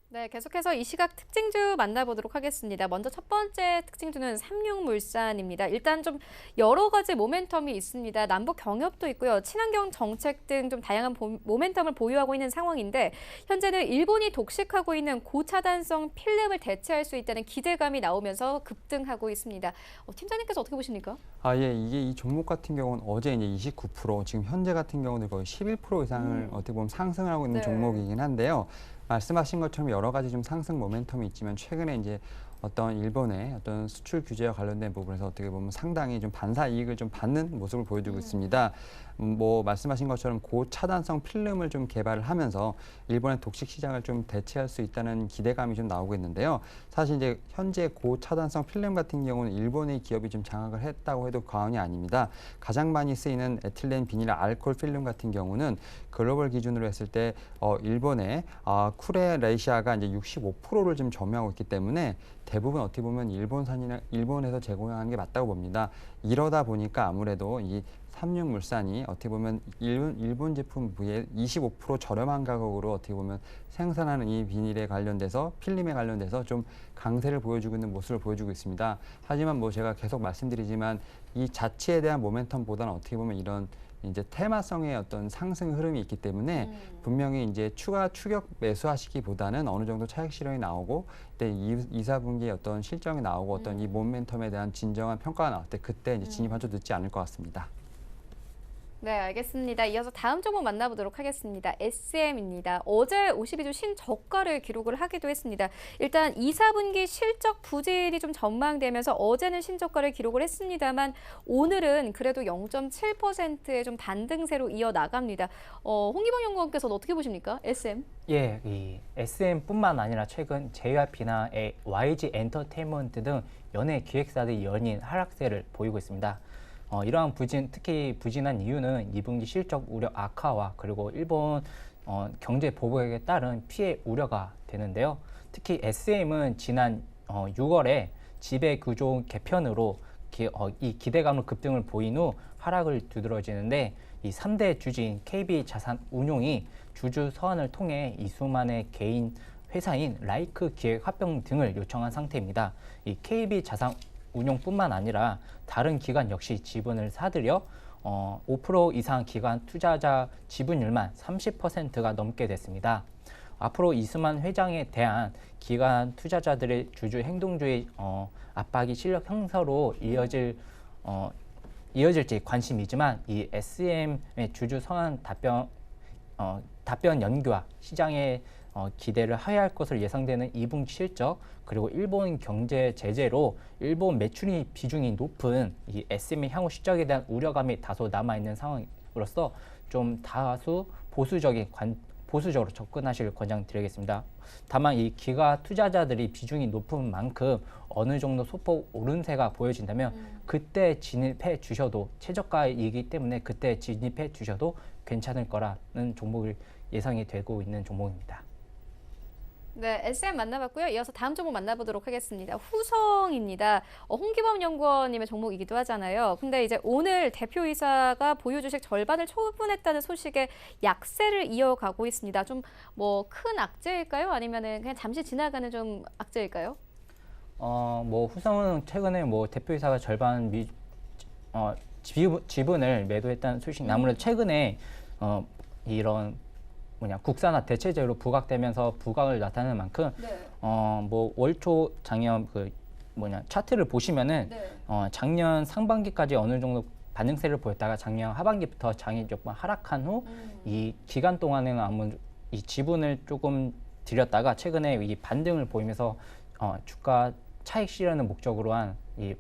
네, 계속해서 이 시각 특징주 만나보도록 하겠습니다. 먼저 첫 번째 특징주는 삼육물산입니다. 일단 좀 여러 가지 모멘텀이 있습니다. 남북 경협도 있고요. 친환경 정책 등 좀 다양한 모멘텀을 보유하고 있는 상황인데 현재는 일본이 독식하고 있는 고차단성 필름을 대체할 수 있다는 기대감이 나오면서 급등하고 있습니다. 팀장님께서 어떻게 보십니까? 예, 이게 이 종목 같은 경우는 어제 이제 29%, 지금 현재 같은 경우는 거의 11% 이상을 어떻게 보면 상승을 하고 있는 네. 종목이긴 한데요. 말씀하신 것처럼 여러 가지 좀 상승 모멘텀이 있지만 최근에 이제 어떤 일본의 어떤 수출 규제와 관련된 부분에서 어떻게 보면 상당히 좀 반사 이익을 좀 받는 모습을 보여주고 있습니다. 뭐 말씀하신 것처럼 고차단성 필름을 좀 개발을 하면서 일본의 독식 시장을 좀 대체할 수 있다는 기대감이 좀 나오고 있는데요. 사실 이제 현재 고차단성 필름 같은 경우는 일본의 기업이 좀 장악을 했다고 해도 과언이 아닙니다. 가장 많이 쓰이는 에틸렌 비닐 알코올 필름 같은 경우는 글로벌 기준으로 했을 때 일본의 쿠레레이시아가 이제 65%를 지금 점유하고 있기 때문에 대부분 어떻게 보면 일본에서 제공하는 게 맞다고 봅니다. 이러다 보니까 아무래도 이 삼육물산이 어떻게 보면 일본 제품 비해 25% 저렴한 가격으로 어떻게 보면 생산하는 이 비닐에 관련돼서 필름에 관련돼서 좀 강세를 보여주고 있는 모습을 보여주고 있습니다. 하지만 뭐 제가 계속 말씀드리지만 이 자체에 대한 모멘텀보다는 어떻게 보면 이런 이제 테마성의 어떤 상승 흐름이 있기 때문에 분명히 이제 추가 추격 매수하시기보다는 어느 정도 차익 실현이 나오고 그때 2, 4분기에 어떤 실적이 나오고 어떤 이 모멘텀에 대한 진정한 평가가 나올 때 그때 이제 진입하셔도 늦지 않을 것 같습니다. 네, 알겠습니다. 이어서 다음 종목 만나보도록 하겠습니다. SM입니다. 어제 52주 신저가를 기록을 하기도 했습니다. 일단 2, 4분기 실적 부진이 좀 전망되면서 어제는 신저가를 기록을 했습니다만 오늘은 그래도 0.7%의 좀 반등세로 이어나갑니다. 홍기범 연구원께서는 어떻게 보십니까? SM? 예, 이 SM뿐만 아니라 최근 JYP나 YG 엔터테인먼트 등 연예 기획사들이 연이은 하락세를 보이고 있습니다. 이러한 특히 부진한 이유는 2분기 실적 우려 악화와 그리고 일본 경제 보복에 따른 피해 우려가 되는데요. 특히 SM은 지난 6월에 지배구조 개편으로 이 기대감을 급등을 보인 후 하락을 두드러지는데 이 3대 주주인 KB자산운용이 주주 서한을 통해 이 수만의 개인 회사인 라이크 기획합병 등을 요청한 상태입니다. 이 KB자산운용뿐만 아니라 다른 기관 역시 지분을 사들여 5% 이상 기관 투자자 지분율만 30%가 넘게 됐습니다. 앞으로 이수만 회장에 대한 기관 투자자들의 주주 행동주의 압박이 실력 형성으로 이어질지 관심이지만 이 SM의 주주 성한 답변 연기와 시장의 기대를 하회할 것으로 예상되는 2분기 실적 그리고 일본 경제 제재로 일본 매출이 비중이 높은 이 SM의 향후 실적에 대한 우려감이 다소 남아있는 상황으로서 좀 다소 보수적으로 접근하시길 권장드리겠습니다. 다만 이 기가 투자자들이 비중이 높은 만큼 어느 정도 소폭 오름세가 보여진다면 그때 진입해 주셔도 최저가이기 때문에 그때 진입해 주셔도 괜찮을 거라는 종목을 예상이 되고 있는 종목입니다. 네, SM 만나봤고요. 이어서 다음 종목 만나보도록 하겠습니다. 후성입니다. 홍기범 연구원님의 종목이기도 하잖아요. 근데 이제 오늘 대표이사가 보유 주식 절반을 처분했다는 소식에 약세를 이어가고 있습니다. 좀 뭐 큰 악재일까요? 아니면은 그냥 잠시 지나가는 좀 악재일까요? 뭐 후성은 최근에 뭐 대표이사가 절반 지분을 매도했다는 소식. 아무래도 최근에 이런 국산화 대체제로 부각되면서 부각을 나타내는 만큼 네. 뭐 월초 작년 차트를 보시면은 작년 상반기까지 어느 정도 반등세를 보였다가 작년 하반기부터 장이 조금 하락한 후 이 기간 동안에는 아무래도 이 지분을 조금 들였다가 최근에 이 반등을 보이면서 주가 차익 실현을 목적으로 한 이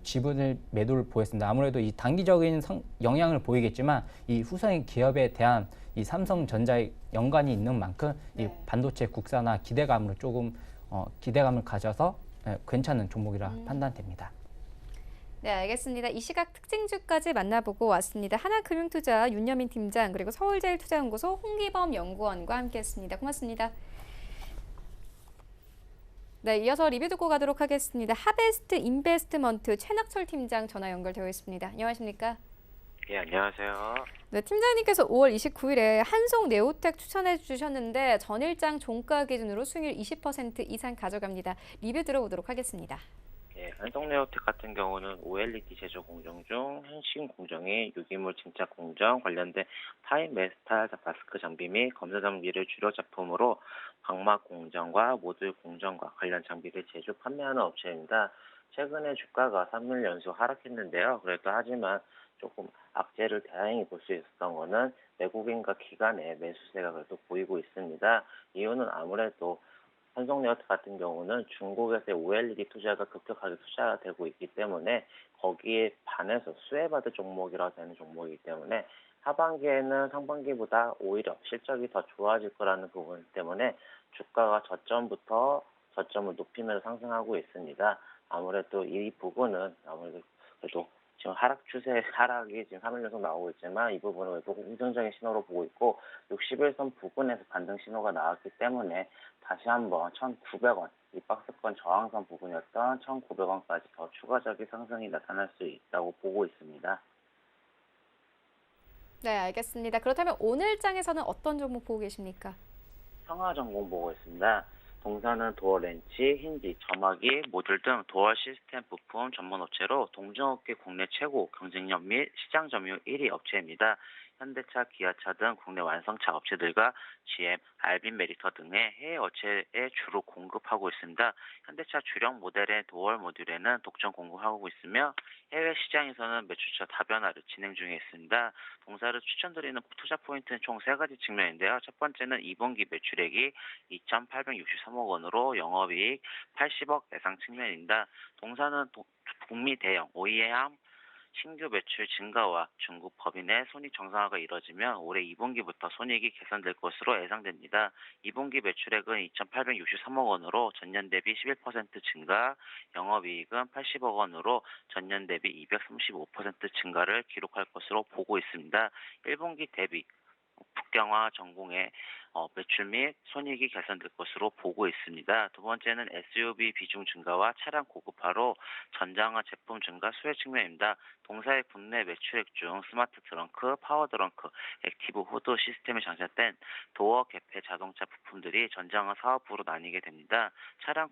지분을 매도를 보였습니다. 아무래도 이 단기적인 영향을 보이겠지만 이 후성의 기업에 대한 이 삼성전자의 연관이 있는 만큼 이 반도체 국산화 기대감으로 조금 기대감을 가져서 괜찮은 종목이라 판단됩니다. 네, 알겠습니다. 이 시각 특징주까지 만나보고 왔습니다. 하나금융투자 윤여민 팀장 그리고 서울제일투자연구소 홍기범 연구원과 함께했습니다. 고맙습니다. 네, 이어서 리뷰 듣고 가도록 하겠습니다. 하베스트 인베스트먼트 최낙철 팀장 전화 연결되어 있습니다. 안녕하십니까? 예, 안녕하세요. 네, 팀장님께서 5월 29일에 한송 네오텍 추천해 주셨는데 전일장 종가 기준으로 수익률 20% 이상 가져갑니다. 리뷰 들어보도록 하겠습니다. 예, 한성네오텍 같은 경우는 OLED 제조 공정 중 현신 공정의 유기물 증착 공정 관련된 타임 메스탈 마스크 장비 및 검사 장비를 주력 작품으로 광막 공정과 모듈 공정과 관련 장비를 제조 판매하는 업체입니다. 최근에 주가가 3일 연속 하락했는데요. 그래도 하지만 조금 악재를 다행히 볼 수 있었던 거는 외국인과 기관의 매수세가 그래도 보이고 있습니다. 이유는 아무래도 한성네오텍 같은 경우는 중국에서의 OLED 투자가 급격하게 투자되고 있기 때문에 거기에 반해서 수혜받을 종목이라 되는 종목이기 때문에 하반기에는 상반기보다 오히려 실적이 더 좋아질 거라는 부분 때문에 주가가 저점부터 저점을 높이면서 상승하고 있습니다. 아무래도 이 부분은 아무래도 그래도 지금 하락이 지금 3일 연속 나오고 있지만 이 부분은 외국 긍정적인 신호로 보고 있고 61선 부근에서 반등 신호가 나왔기 때문에 다시 한번 1,900원, 이 박스권 저항선 부분이었던 1,900원까지 더 추가적인 상승이 나타날 수 있다고 보고 있습니다. 네, 알겠습니다. 그렇다면 오늘 장에서는 어떤 종목 보고 계십니까? 성화전공 보고 있습니다. 동사는 도어 렌치, 힌지, 점화기, 모듈 등 도어 시스템 부품 전문 업체로 동종업계 국내 최고 경쟁력 및 시장 점유율 1위 업체입니다. 현대차, 기아차 등 국내 완성차 업체들과 GM, 알빈 메리터 등의 해외 업체에 주로 공급하고 있습니다. 현대차 주력 모델의 도어 모듈에는 독점 공급하고 있으며 해외 시장에서는 매출처 다변화를 진행 중에 있습니다. 동사를 추천드리는 투자 포인트는 총 3가지 측면인데요. 첫 번째는 2분기 매출액이 2,863억 원으로 영업이익 80억 예상 측면입니다. 동사는 북미 대형 OEM 신규 매출 증가와 중국 법인의 손익 정상화가 이뤄지면 올해 2분기부터 손익이 개선될 것으로 예상됩니다. 2분기 매출액은 2,863억 원으로 전년 대비 11% 증가, 영업이익은 80억 원으로 전년 대비 235% 증가를 기록할 것으로 보고 있습니다. 1분기 대비 북경화 전공의 매출 및 손익이 개선될 것으로 보고 있습니다. 두 번째는 SUV 비중 증가와 차량 고급화로 전장화 제품 증가 수혜 측면입니다. 동사의 국내 매출액 중 스마트 트렁크, 파워 트렁크, 액티브 후드 시스템에 장착된 도어 개폐 자동차 부품들이 전장화 사업부로 나뉘게 됩니다. 차량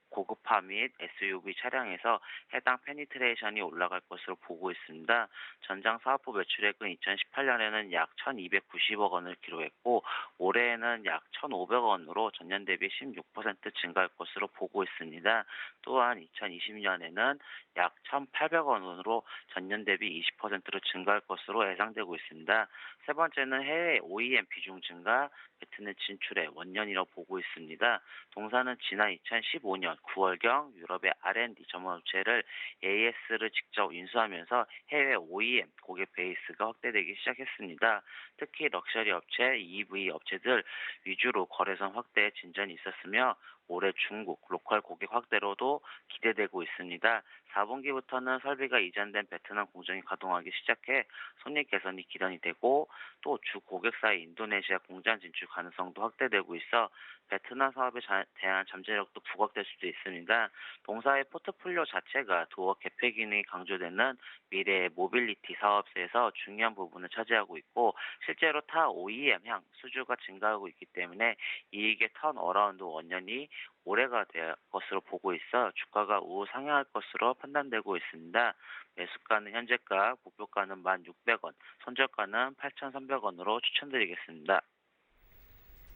고급화 및 SUV 차량에서 해당 페니트레이션이 올라갈 것으로 보고 있습니다. 전장 사업부 매출액은 2018년에는 약 1,290억 원을 기록했고 올해에는 약 1,500억 원으로 전년 대비 16% 증가할 것으로 보고 있습니다. 또한 2020년에는 약 1,800억 원으로 전년 대비 20%로 증가할 것으로 예상되고 있습니다. 세 번째는 해외 OEM 비중 증가, 베트남 진출의 원년이라고 보고 있습니다. 동사는 지난 2015년 9월경 유럽의 R&D 전문업체를 AS를 직접 인수하면서 해외 OEM 고객 베이스가 확대되기 시작했습니다. 특히 럭셔리 업체, EV 업체들 위주로 거래선 확대에 진전이 있었으며 올해 중국 로컬 고객 확대로도 기대되고 있습니다. 4분기부터는 설비가 이전된 베트남 공장이 가동하기 시작해 손익 개선이 기대이 되고 또 주 고객사의 인도네시아 공장 진출 가능성도 확대되고 있어 베트남 사업에 대한 잠재력도 부각될 수도 있습니다. 동사의 포트폴리오 자체가 도어 개폐 기능이 강조되는 미래의 모빌리티 사업에서 중요한 부분을 차지하고 있고 실제로 타 OEM향 수주가 증가하고 있기 때문에 이익의 턴어라운드 원년이 올해가 될 것으로 보고 있어 주가가 우상향할 것으로 판단되고 있습니다. 매수가는 현재가, 목표가는 1,600원, 손절가는 8,300원으로 추천드리겠습니다.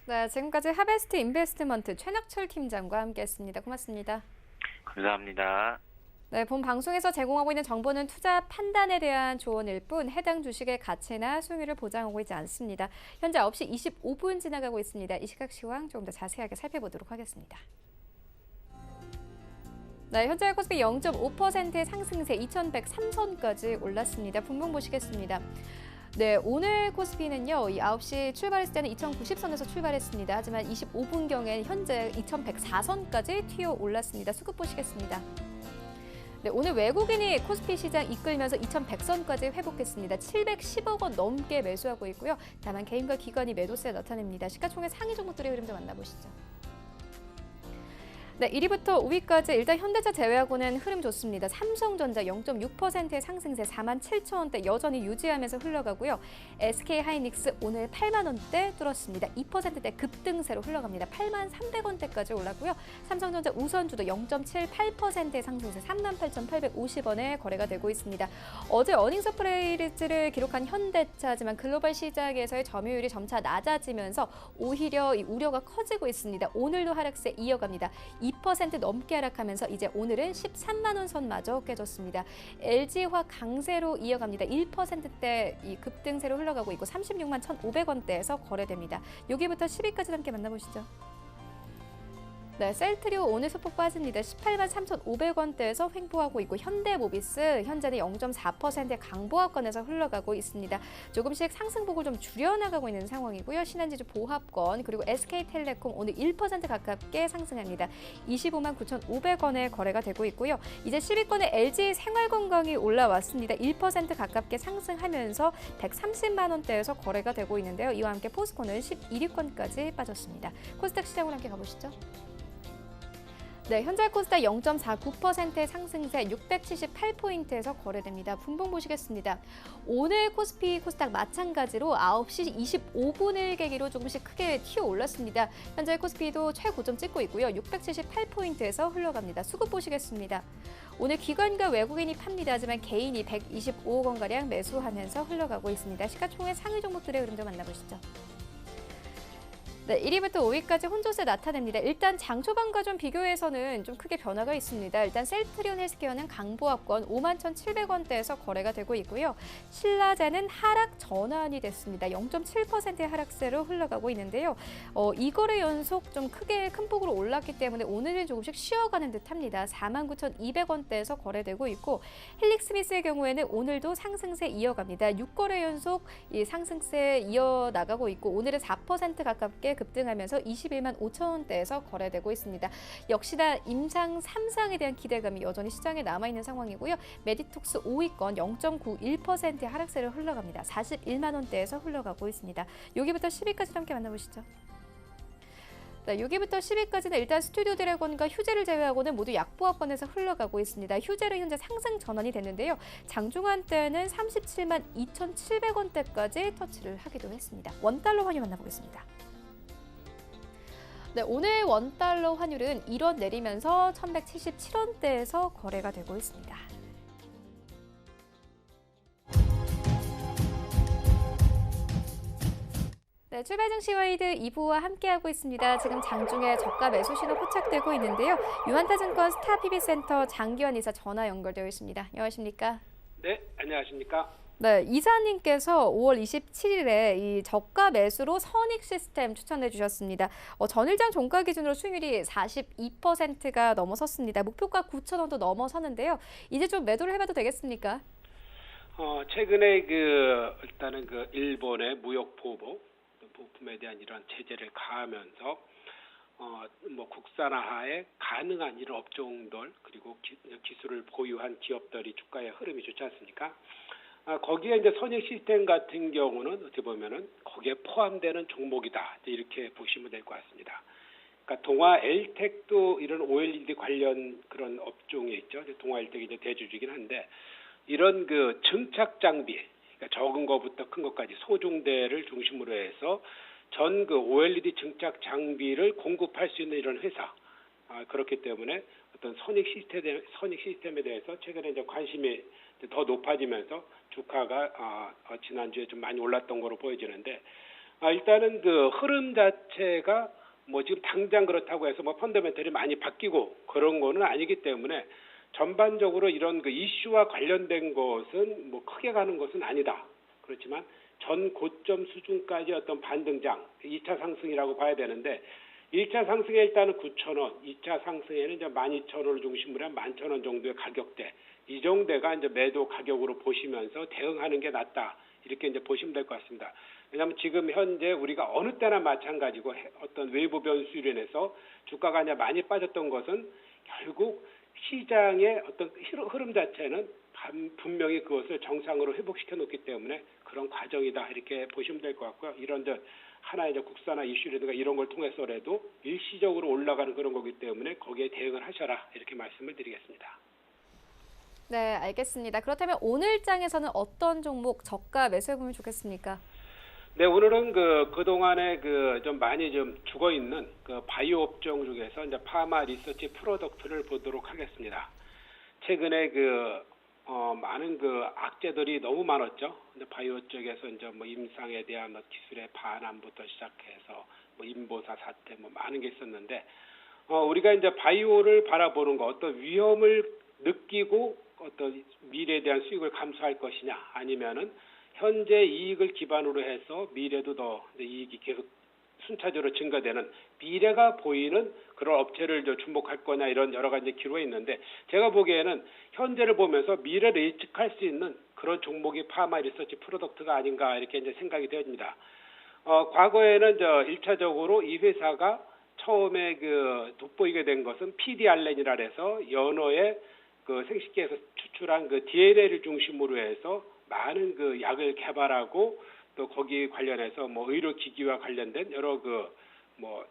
네, 지금까지 하베스트 인베스트먼트 최낙철 팀장과 함께했습니다. 고맙습니다. 감사합니다. 네, 본 방송에서 제공하고 있는 정보는 투자 판단에 대한 조언일 뿐 해당 주식의 가치나 수익률을 보장하고 있지 않습니다. 현재 9시 25분 지나가고 있습니다. 이 시각 시황 조금 더 자세하게 살펴보도록 하겠습니다. 네, 현재 코스피 0.5%의 상승세 2103선까지 올랐습니다. 분봉 보시겠습니다. 네, 오늘 코스피는요, 이 9시 출발했을 때는 2090선에서 출발했습니다. 하지만 25분경엔 현재 2104선까지 튀어 올랐습니다. 수급 보시겠습니다. 네, 오늘 외국인이 코스피 시장 이끌면서 2100선까지 회복했습니다. 710억 원 넘게 매수하고 있고요. 다만 개인과 기관이 매도세 나타냅니다. 시가총액 상위 종목들의 흐름 좀 만나보시죠. 네, 1위부터 5위까지 일단 현대차 제외하고는 흐름 좋습니다. 삼성전자 0.6%의 상승세 47,000원대 여전히 유지하면서 흘러가고요. SK하이닉스 오늘 8만 원대 뚫었습니다. 2%대 급등세로 흘러갑니다. 8만 300원대까지 올랐고요. 삼성전자 우선주도 0.78%의 상승세 38,850원에 거래가 되고 있습니다. 어제 어닝 서프라이즈를 기록한 현대차지만 글로벌 시장에서의 점유율이 점차 낮아지면서 오히려 이 우려가 커지고 있습니다. 오늘도 하락세 이어갑니다. 2% 넘게 하락하면서 이제 오늘은 13만 원 선마저 깨졌습니다. LG화 강세로 이어갑니다. 1%대 이 급등세로 흘러가고 있고 36만 1,500원대에서 거래됩니다. 여기부터 10위까지 함께 만나보시죠. 네, 셀트리오 오늘 소폭 빠집니다. 18만 3,500원대에서 횡보하고 있고 현대모비스 현재는 0.4%의 강보합권에서 흘러가고 있습니다. 조금씩 상승폭을 좀 줄여나가고 있는 상황이고요. 신한지주 보합권 그리고 SK텔레콤 오늘 1% 가깝게 상승합니다. 25만 9,500원에 거래가 되고 있고요. 이제 10위권에 LG 생활건강이 올라왔습니다. 1% 가깝게 상승하면서 130만 원대에서 거래가 되고 있는데요. 이와 함께 포스코는 11위권까지 빠졌습니다. 코스닥 시장으로 함께 가보시죠. 네, 현재 코스닥 0.49%의 상승세 678포인트에서 거래됩니다. 분봉 보시겠습니다. 오늘 코스피, 코스닥 마찬가지로 9시 25분을 계기로 조금씩 크게 튀어 올랐습니다. 현재 코스피도 최고점 찍고 있고요. 678포인트에서 흘러갑니다. 수급 보시겠습니다. 오늘 기관과 외국인이 팝니다. 하지만 개인이 125억 원가량 매수하면서 흘러가고 있습니다. 시가총액 상위 종목들의 흐름도 만나보시죠. 네, 1위부터 5위까지 혼조세 나타냅니다. 일단 장 초반과 좀 비교해서는 좀 크게 변화가 있습니다. 일단 셀트리온 헬스케어는 강보합권 51,700원대에서 거래가 되고 있고요. 신라제는 하락 전환이 됐습니다. 0.7%의 하락세로 흘러가고 있는데요. 이 거래 연속 좀 크게 큰 폭으로 올랐기 때문에 오늘은 조금씩 쉬어가는 듯합니다. 49,200원대에서 거래되고 있고 헬릭스미스의 경우에는 오늘도 상승세 이어갑니다. 6거래 연속 이 상승세 이어나가고 있고 오늘은 4% 가깝게 급등하면서 21만 5천 원대에서 거래되고 있습니다. 역시나 임상 3상에 대한 기대감이 여전히 시장에 남아있는 상황이고요. 메디톡스 5위권 0.91%의 하락세를 흘러갑니다. 41만 원대에서 흘러가고 있습니다. 여기부터 10위까지 함께 만나보시죠. 네, 6위부터 10위까지는 일단 스튜디오 드래곤과 휴재를 제외하고는 모두 약보합권에서 흘러가고 있습니다. 휴재는 현재 상승 전환이 됐는데요. 장중한 때는 37만 2,700원대까지 터치를 하기도 했습니다. 원달러 환율 만나보겠습니다. 네, 오늘 원달러 환율은 1원 내리면서 1,177원대에서 거래가 되고 있습니다. 네, 출발 증시 와이드 2부와 함께하고 있습니다. 지금 장중에 저가 매수 신호 포착되고 있는데요. 유한타증권 스타PB센터 장기환 이사 전화 연결되어 있습니다. 안녕하십니까? 네, 안녕하십니까? 네, 이사님께서 5월 27일에 이 저가 매수로 선익 시스템 추천해 주셨습니다. 전일장 종가 기준으로 수익률이 42%가 넘어섰습니다. 목표가 9,000원도 넘어섰는데요. 이제 좀 매도를 해봐도 되겠습니까? 최근에 일단은 일본의 무역 보복 부품에 대한 이런 제재를 가하면서 뭐 국산화에 가능한 이런 업종들 그리고 기술을 보유한 기업들이 주가의 흐름이 좋지 않습니까? 거기에 이제 선익 시스템 같은 경우는 어떻게 보면은 거기에 포함되는 종목이다 이렇게 보시면 될 것 같습니다. 그러니까 동아 엘텍도 이런 OLED 관련 그런 업종에 있죠. 동아 엘텍이 이제 대주주이긴 한데 이런 증착 장비, 그러니까 적은 거부터 큰 것까지 소중대를 중심으로 해서 전 OLED 증착 장비를 공급할 수 있는 이런 회사. 그렇기 때문에 어떤 선익 시스템에 대해서 최근에 이제 관심이 더 높아지면서 주가가 지난주에 좀 많이 올랐던 거로 보여지는데 일단은 흐름 자체가 뭐 지금 당장 그렇다고 해서 뭐 펀더멘털이 많이 바뀌고 그런 거는 아니기 때문에 전반적으로 이런 이슈와 관련된 것은 뭐 크게 가는 것은 아니다. 그렇지만 전 고점 수준까지 어떤 반등장, 2차 상승이라고 봐야 되는데 1차 상승에 일단은 9,000원, 2차 상승에는 이제 12,000원을 중심으로 한 11,000원 정도의 가격대, 이 정도가 이제 매도 가격으로 보시면서 대응하는 게 낫다. 이렇게 이제 보시면 될 것 같습니다. 왜냐하면 지금 현재 우리가 어느 때나 마찬가지고 어떤 외부 변수로 인해서 주가가 이제 많이 빠졌던 것은 결국 시장의 어떤 흐름 자체는 분명히 그것을 정상으로 회복시켜 놓기 때문에 그런 과정이다 이렇게 보시면 될 것 같고요. 이런 하나의 국산화 이슈라든가 이런 걸 통해서라도 일시적으로 올라가는 그런 거기 때문에 거기에 대응을 하셔라 이렇게 말씀을 드리겠습니다. 네, 알겠습니다. 그렇다면 오늘 장에서는 어떤 종목 저가 매수해보면 좋겠습니까? 네, 오늘은 그동안에 좀 많이 좀 죽어 있는 바이오 업종 중에서 이제 파마 리서치 프로덕트를 보도록 하겠습니다. 최근에 많은 악재들이 너무 많았죠. 근데 바이오 쪽에서 이제 뭐 임상에 대한 기술의 반환부터 시작해서 뭐 인보사 사태 뭐 많은 게 있었는데 우리가 이제 바이오를 바라보는 거 어떤 위험을 느끼고 어떤 미래에 대한 수익을 감수할 것이냐 아니면은 현재 이익을 기반으로 해서 미래도 더 이익이 계속 순차적으로 증가되는 미래가 보이는 그런 업체를 주목할 거냐 이런 여러 가지 기로가 있는데 제가 보기에는 현재를 보면서 미래를 예측할 수 있는 그런 종목이 파마 리서치 프로덕트가 아닌가 이렇게 이제 생각이 되어집니다. 과거에는 1차적으로 이 회사가 처음에 돋보이게 된 것은 PDRN이라 해서 연어의 생식기에서 추출한 DNA를 중심으로 해서 많은 약을 개발하고 또 거기 관련해서 뭐 의료기기와 관련된 여러 그러니까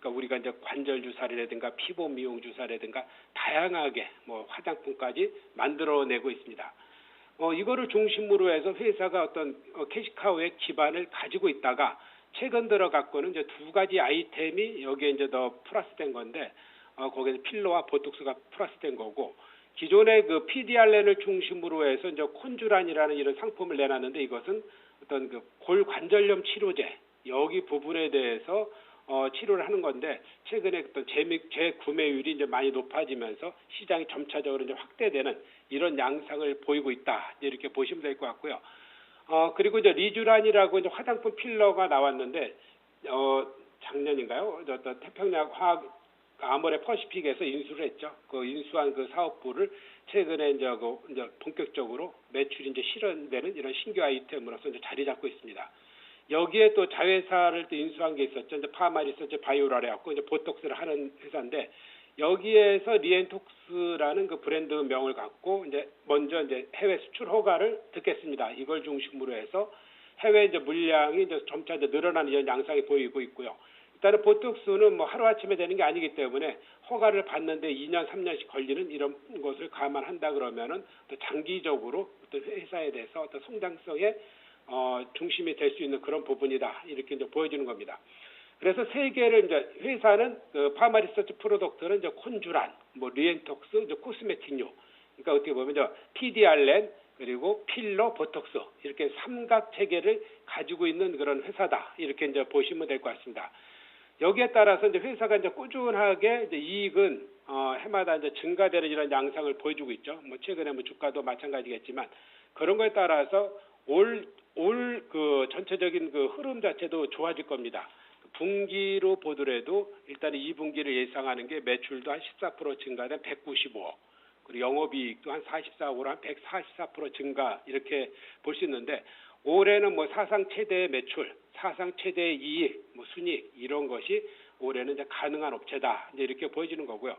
우리가 이제 관절 주사라든가 피부 미용 주사라든가 다양하게 뭐 화장품까지 만들어내고 있습니다. 이거를 중심으로 해서 회사가 어떤 캐시카우의 기반을 가지고 있다가 최근 들어 갖고는 이제 두 가지 아이템이 여기에 이제 더 플러스된 건데 거기에 필러와 보톡스가 플러스된 거고. 기존의 PDRN을 중심으로 해서 이제 콘주란이라는 이런 상품을 내놨는데 이것은 어떤 골관절염 치료제 여기 부분에 대해서 치료를 하는 건데 최근에 어떤 재구매율이 이제 많이 높아지면서 시장이 점차적으로 이제 확대되는 이런 양상을 보이고 있다 이렇게 보시면 될 것 같고요. 그리고 이제 리쥬란이라고 이제 화장품 필러가 나왔는데 작년인가요? 태평양 화학 아모레 퍼시픽에서 인수를 했죠. 인수한 사업부를 최근에 이제 본격적으로 매출이 이제 실현되는 이런 신규 아이템으로서 이제 자리 잡고 있습니다. 여기에 또 자회사를 또 인수한 게 있었죠. 이제 파마 리서치 바이오라래 갖고 이제 보톡스를 하는 회사인데 여기에서 리엔톡스라는 브랜드 명을 갖고 이제 먼저 이제 해외 수출 허가를 듣겠습니다. 이걸 중심으로 해서 해외 이제 물량이 이제 점차 이제 늘어나는 이런 양상이 보이고 있고요. 일단은 보톡스는 뭐 하루아침에 되는 게 아니기 때문에 허가를 받는데 2년, 3년씩 걸리는 이런 것을 감안한다 그러면은 또 장기적으로 어떤 회사에 대해서 어떤 성장성의 중심이 될 수 있는 그런 부분이다. 이렇게 이제 보여주는 겁니다. 그래서 세 개를 이제 회사는 파마 리서치 프로덕트는 이제 콘주란, 뭐 리엔톡스, 이제 코스메틱류. 그러니까 어떻게 보면 이제 PDRN 그리고 필러, 보톡스 이렇게 삼각 체계를 가지고 있는 그런 회사다. 이렇게 이제 보시면 될 것 같습니다. 여기에 따라서 이제 회사가 이제 꾸준하게 이제 이익은 해마다 이제 증가되는 이런 양상을 보여주고 있죠. 뭐 최근에 뭐 주가도 마찬가지겠지만 그런 거에 따라서 올 그 전체적인 그 흐름 자체도 좋아질 겁니다. 분기로 보더라도 일단 2분기를 예상하는 게 매출도 한 14% 증가된 195억, 그리고 영업이익도 한 44억으로 한 144% 증가 이렇게 볼 수 있는데 올해는 뭐 사상 최대의 매출, 사상 최대의 이익, 뭐 순이익 이런 것이 올해는 이제 가능한 업체다 이제 이렇게 보여지는 거고요.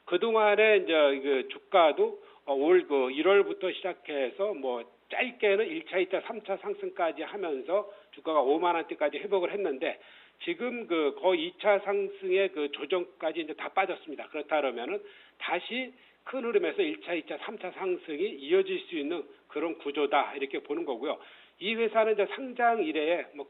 그 동안에 이제 그 주가도 올 그 1월부터 시작해서 뭐 짧게는 1차, 2차, 3차 상승까지 하면서 주가가 5만 원대까지 회복을 했는데 지금 그 거의 2차 상승의 그 조정까지 이제 다 빠졌습니다. 그렇다 그러면은 다시 큰 흐름에서 1차, 2차, 3차 상승이 이어질 수 있는 그런 구조다 이렇게 보는 거고요. 이 회사는 이제 상장 이래에 뭐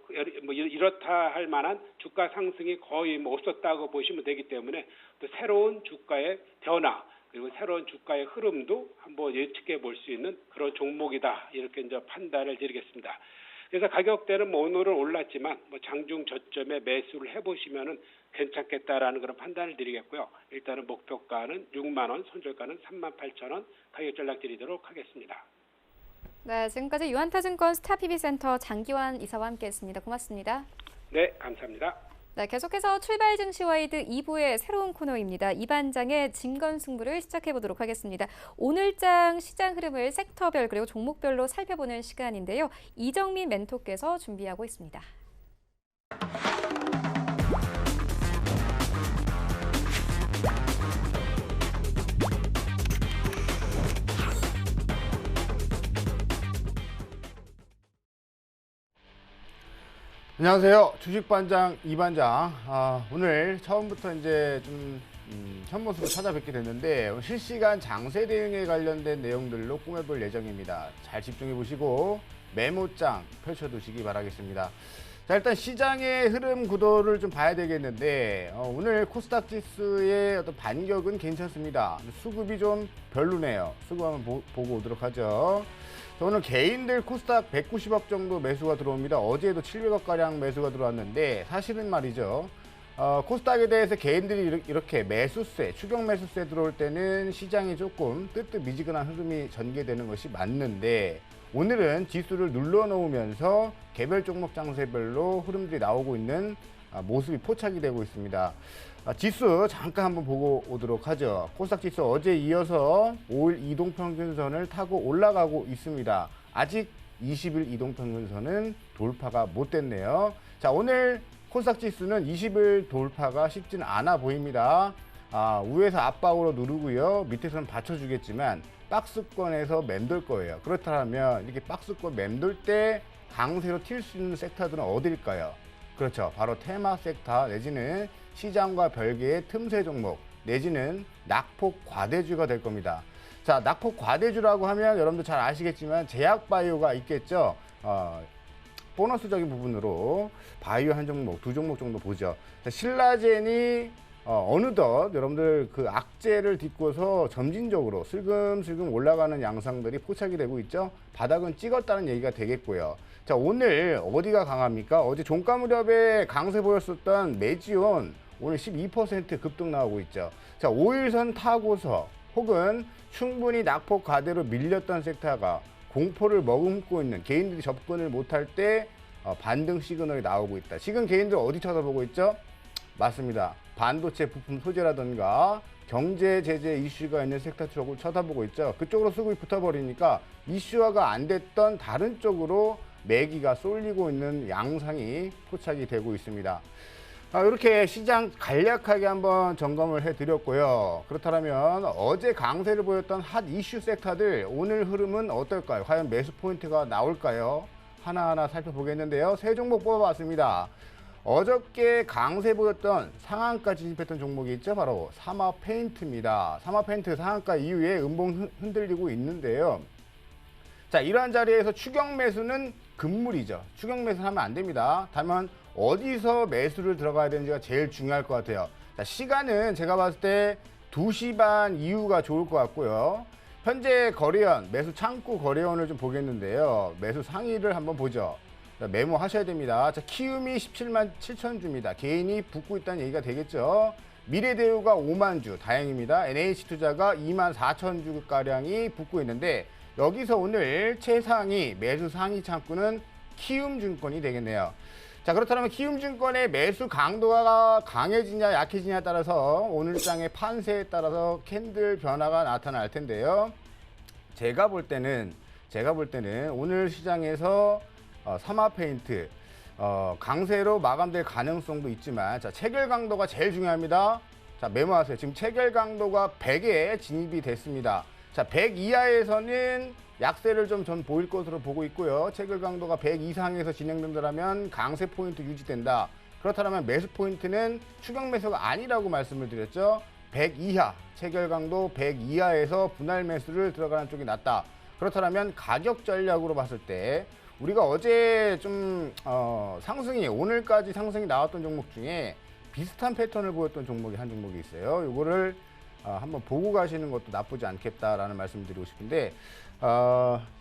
이렇다 할 만한 주가 상승이 거의 뭐 없었다고 보시면 되기 때문에 또 새로운 주가의 변화 그리고 새로운 주가의 흐름도 한번 예측해 볼 수 있는 그런 종목이다 이렇게 이제 판단을 드리겠습니다. 그래서 가격대는 뭐 오늘은 올랐지만 뭐 장중 저점에 매수를 해보시면은 괜찮겠다라는 그런 판단을 드리겠고요. 일단은 목표가는 6만 원, 손절가는 38,000원 가격 전략드리도록 하겠습니다. 네, 지금까지 유한타증권 스타PB센터 장기환 이사와 함께했습니다. 고맙습니다. 네, 감사합니다. 네, 계속해서 출발 증시 와이드 2부의 새로운 코너입니다. 이반장의 진검승부를 시작해 보도록 하겠습니다. 오늘장 시장 흐름을 섹터별 그리고 종목별로 살펴보는 시간인데요. 이정민 멘토께서 준비하고 있습니다. 안녕하세요. 주식반장 이반장. 오늘 처음부터 이제 좀 현모습을 찾아뵙게 됐는데 실시간 장세 대응에 관련된 내용들로 꾸며볼 예정입니다. 잘 집중해 보시고 메모장 펼쳐두시기 바라겠습니다. 자, 일단 시장의 흐름 구도를 좀 봐야 되겠는데 오늘 코스닥 지수의 어떤 반격은 괜찮습니다. 수급이 좀 별로네요. 수급 한번 보고 오도록 하죠. 오늘 개인들 코스닥 190억 정도 매수가 들어옵니다. 어제도 700억가량 매수가 들어왔는데 사실은 말이죠. 코스닥에 대해서 개인들이 이렇게 매수세, 추격 매수세 들어올 때는 시장이 조금 뜨뜻미지근한 흐름이 전개되는 것이 맞는데 오늘은 지수를 눌러놓으면서 개별 종목 장세별로 흐름들이 나오고 있는 모습이 포착이 되고 있습니다. 지수 잠깐 한번 보고 오도록 하죠. 코스닥 지수 어제 이어서 5일 이동평균선을 타고 올라가고 있습니다. 아직 20일 이동평균선은 돌파가 못 됐네요. 자, 오늘 코스닥 지수는 20일 돌파가 쉽지는 않아 보입니다. 위에서 압박으로 누르고요. 밑에서는 받쳐주겠지만 박스권에서 맴돌 거예요. 그렇다면 이렇게 박스권 맴돌 때 강세로 튈 수 있는 섹터들은 어디일까요? 그렇죠. 바로 테마 섹터 내지는 시장과 별개의 틈새 종목 내지는 낙폭 과대주가 될 겁니다. 자, 낙폭 과대주라고 하면 여러분들 잘 아시겠지만 제약바이오가 있겠죠. 보너스적인 부분으로 바이오 한 종목, 두 종목 정도 보죠. 자, 신라젠이 어느덧 여러분들 그 악재를 딛고서 점진적으로 슬금슬금 올라가는 양상들이 포착이 되고 있죠. 바닥은 찍었다는 얘기가 되겠고요. 자, 오늘 어디가 강합니까? 어제 종가 무렵에 강세 보였었던 메지온 오늘 12% 급등 나오고 있죠. 자, 5일선 타고서 혹은 충분히 낙폭 과대로 밀렸던 섹터가 공포를 머금고 있는 개인들이 접근을 못할 때 반등 시그널이 나오고 있다. 지금 개인들 어디 쳐다보고 있죠? 맞습니다. 반도체 부품 소재라든가 경제 제재 이슈가 있는 섹터 쪽을 쳐다보고 있죠. 그쪽으로 수급이 붙어버리니까 이슈화가 안 됐던 다른 쪽으로 매기가 쏠리고 있는 양상이 포착이 되고 있습니다. 이렇게 시장 간략하게 한번 점검을 해드렸고요. 그렇다면 어제 강세를 보였던 핫 이슈 섹터들 오늘 흐름은 어떨까요? 과연 매수 포인트가 나올까요? 하나하나 살펴보겠는데요. 세 종목 뽑아봤습니다. 어저께 강세 보였던 상한가 진입했던 종목이 있죠. 바로 사마페인트입니다. 사마페인트 상한가 이후에 음봉 흔들리고 있는데요. 자, 이러한 자리에서 추격 매수는 금물이죠. 추격 매수는 하면 안 됩니다. 다만 어디서 매수를 들어가야 되는지가 제일 중요할 것 같아요. 자, 시간은 제가 봤을 때 2시 반 이후가 좋을 것 같고요. 현재 거래원, 매수 창구 거래원을 좀 보겠는데요. 매수 상위를 한번 보죠. 자, 메모하셔야 됩니다. 자, 키움이 17만 7천 주입니다. 개인이 붙고 있다는 얘기가 되겠죠. 미래대우가 5만 주, 다행입니다. NH투자가 2만 4천 주가량이 붙고 있는데 여기서 오늘 최상위 매수 상위 창구는 키움증권이 되겠네요. 자, 그렇다면 키움증권의 매수 강도가 강해지냐 약해지냐에 따라서 오늘 장의 판세에 따라서 캔들 변화가 나타날 텐데요. 제가 볼 때는 오늘 시장에서 삼화페인트 강세로 마감될 가능성도 있지만, 자, 체결 강도가 제일 중요합니다. 자, 메모하세요. 지금 체결 강도가 100에 진입이 됐습니다. 자, 100 이하에서는 약세를 좀 전 보일 것으로 보고 있고요. 체결 강도가 100 이상에서 진행된다면 강세 포인트 유지된다. 그렇다면 매수 포인트는 추격 매수가 아니라고 말씀을 드렸죠. 100 이하, 체결 강도 100 이하에서 분할 매수를 들어가는 쪽이 낫다. 그렇다면 가격 전략으로 봤을 때 우리가 어제 좀 오늘까지 상승이 나왔던 종목 중에 비슷한 패턴을 보였던 종목이 한 종목이 있어요. 요거를 한번 보고 가시는 것도 나쁘지 않겠다라는 말씀을 드리고 싶은데,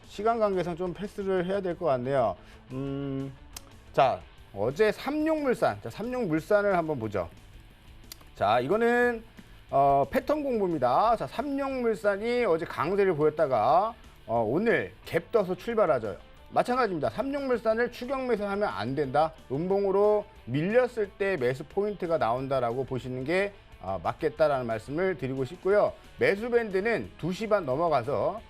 시간 관계상 좀 패스를 해야 될 것 같네요. 자, 어제 삼용물산, 자, 삼용물산을 한번 보죠. 자, 이거는 패턴 공부입니다. 자, 삼용물산이 어제 강세를 보였다가 오늘 갭 떠서 출발하죠. 마찬가지입니다. 삼용물산을 추격 매수하면 안 된다. 음봉으로 밀렸을 때 매수 포인트가 나온다라고 보시는 게 맞겠다라는 말씀을 드리고 싶고요. 매수 밴드는 2시 반 넘어가서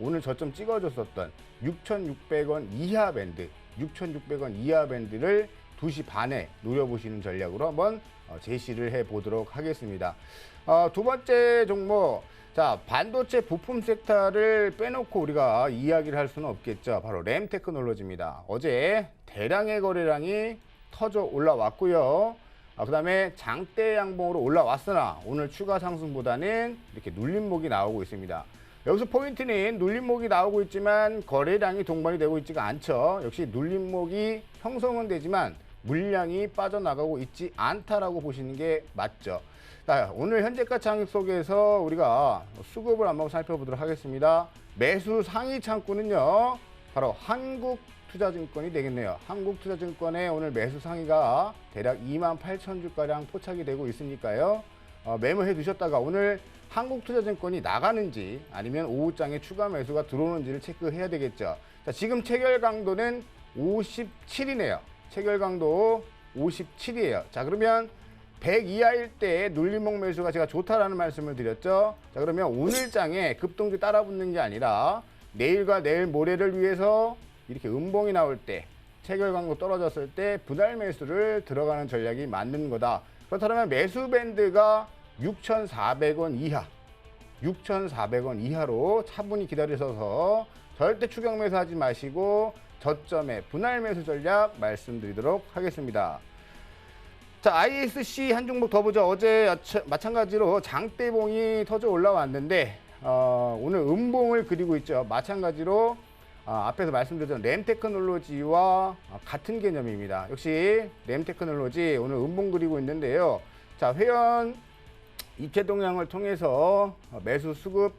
오늘 저점 찍어줬었던 6,600원 이하 밴드, 6,600원 이하 밴드를 2시 반에 노려보시는 전략으로 한번 제시를 해보도록 하겠습니다. 두 번째 종목, 자, 반도체 부품 섹터를 빼놓고 우리가 이야기를 할 수는 없겠죠. 바로 램테크놀로지입니다. 어제 대량의 거래량이 터져 올라왔고요. 그 다음에 장대 양봉으로 올라왔으나 오늘 추가 상승보다는 이렇게 눌림목이 나오고 있습니다. 여기서 포인트는 눌림목이 나오고 있지만 거래량이 동반이 되고 있지가 않죠. 역시 눌림목이 형성은 되지만 물량이 빠져나가고 있지 않다라고 보시는 게 맞죠. 자, 오늘 현재가 장익 속에서 우리가 수급을 한번 살펴보도록 하겠습니다. 매수 상위 창구는요, 바로 한국투자증권이 되겠네요. 한국투자증권의 오늘 매수 상위가 대략 28,000주가량 포착이 되고 있으니까요. 메모해 두셨다가 오늘 한국투자증권이 나가는지 아니면 오후장에 추가 매수가 들어오는지를 체크해야 되겠죠. 자, 지금 체결 강도는 57이네요. 체결 강도 57이에요. 자, 그러면 100 이하일 때 눌림목 매수가 제가 좋다라는 말씀을 드렸죠. 자, 그러면 오늘 장에 급등주 따라붙는 게 아니라 내일과 내일 모레를 위해서 이렇게 음봉이 나올 때, 체결 강도 떨어졌을 때 분할 매수를 들어가는 전략이 맞는 거다. 그렇다면 매수 밴드가 6,400원 이하, 6,400원 이하로 차분히 기다리셔서 절대 추격 매수하지 마시고 저점에 분할 매수 전략 말씀드리도록 하겠습니다. 자, ISC 한 종목 더 보죠. 어제 마찬가지로 장대봉이 터져 올라왔는데 오늘 음봉을 그리고 있죠. 마찬가지로 앞에서 말씀드렸던 램테크놀로지와 같은 개념입니다. 역시 램테크놀로지 오늘 음봉 그리고 있는데요. 자, 회원 입체 동향을 통해서 매수 수급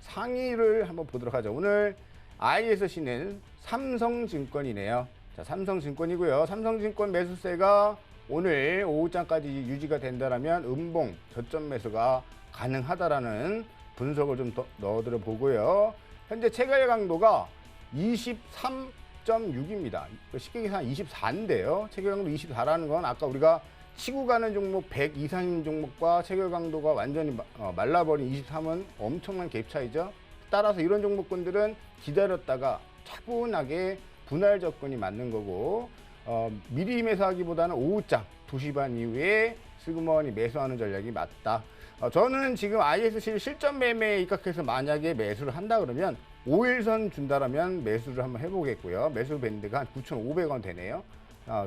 상위를 한번 보도록 하죠. 오늘 ISC는 삼성증권이네요. 자, 삼성증권이고요. 삼성증권 매수세가 오늘 오후장까지 유지가 된다면 음봉 저점 매수가 가능하다라는 분석을 좀 더 넣어드려 보고요. 현재 체결 강도가 23.6입니다. 쉽게 계산 24인데요. 체결 강도 24라는 건 아까 우리가 치고 가는 종목 100 이상인 종목과 체결 강도가 완전히 말라버린 23은 엄청난 갭 차이죠. 따라서 이런 종목군들은 기다렸다가 차분하게 분할 접근이 맞는 거고, 미리 매수하기보다는 오후장 2시 반 이후에 슬그머니 매수하는 전략이 맞다. 저는 지금 ISC 실전 매매에 입각해서 만약에 매수를 한다 그러면 5일선 준다라면 매수를 한번 해보겠고요. 매수 밴드가 한 9,500원 되네요.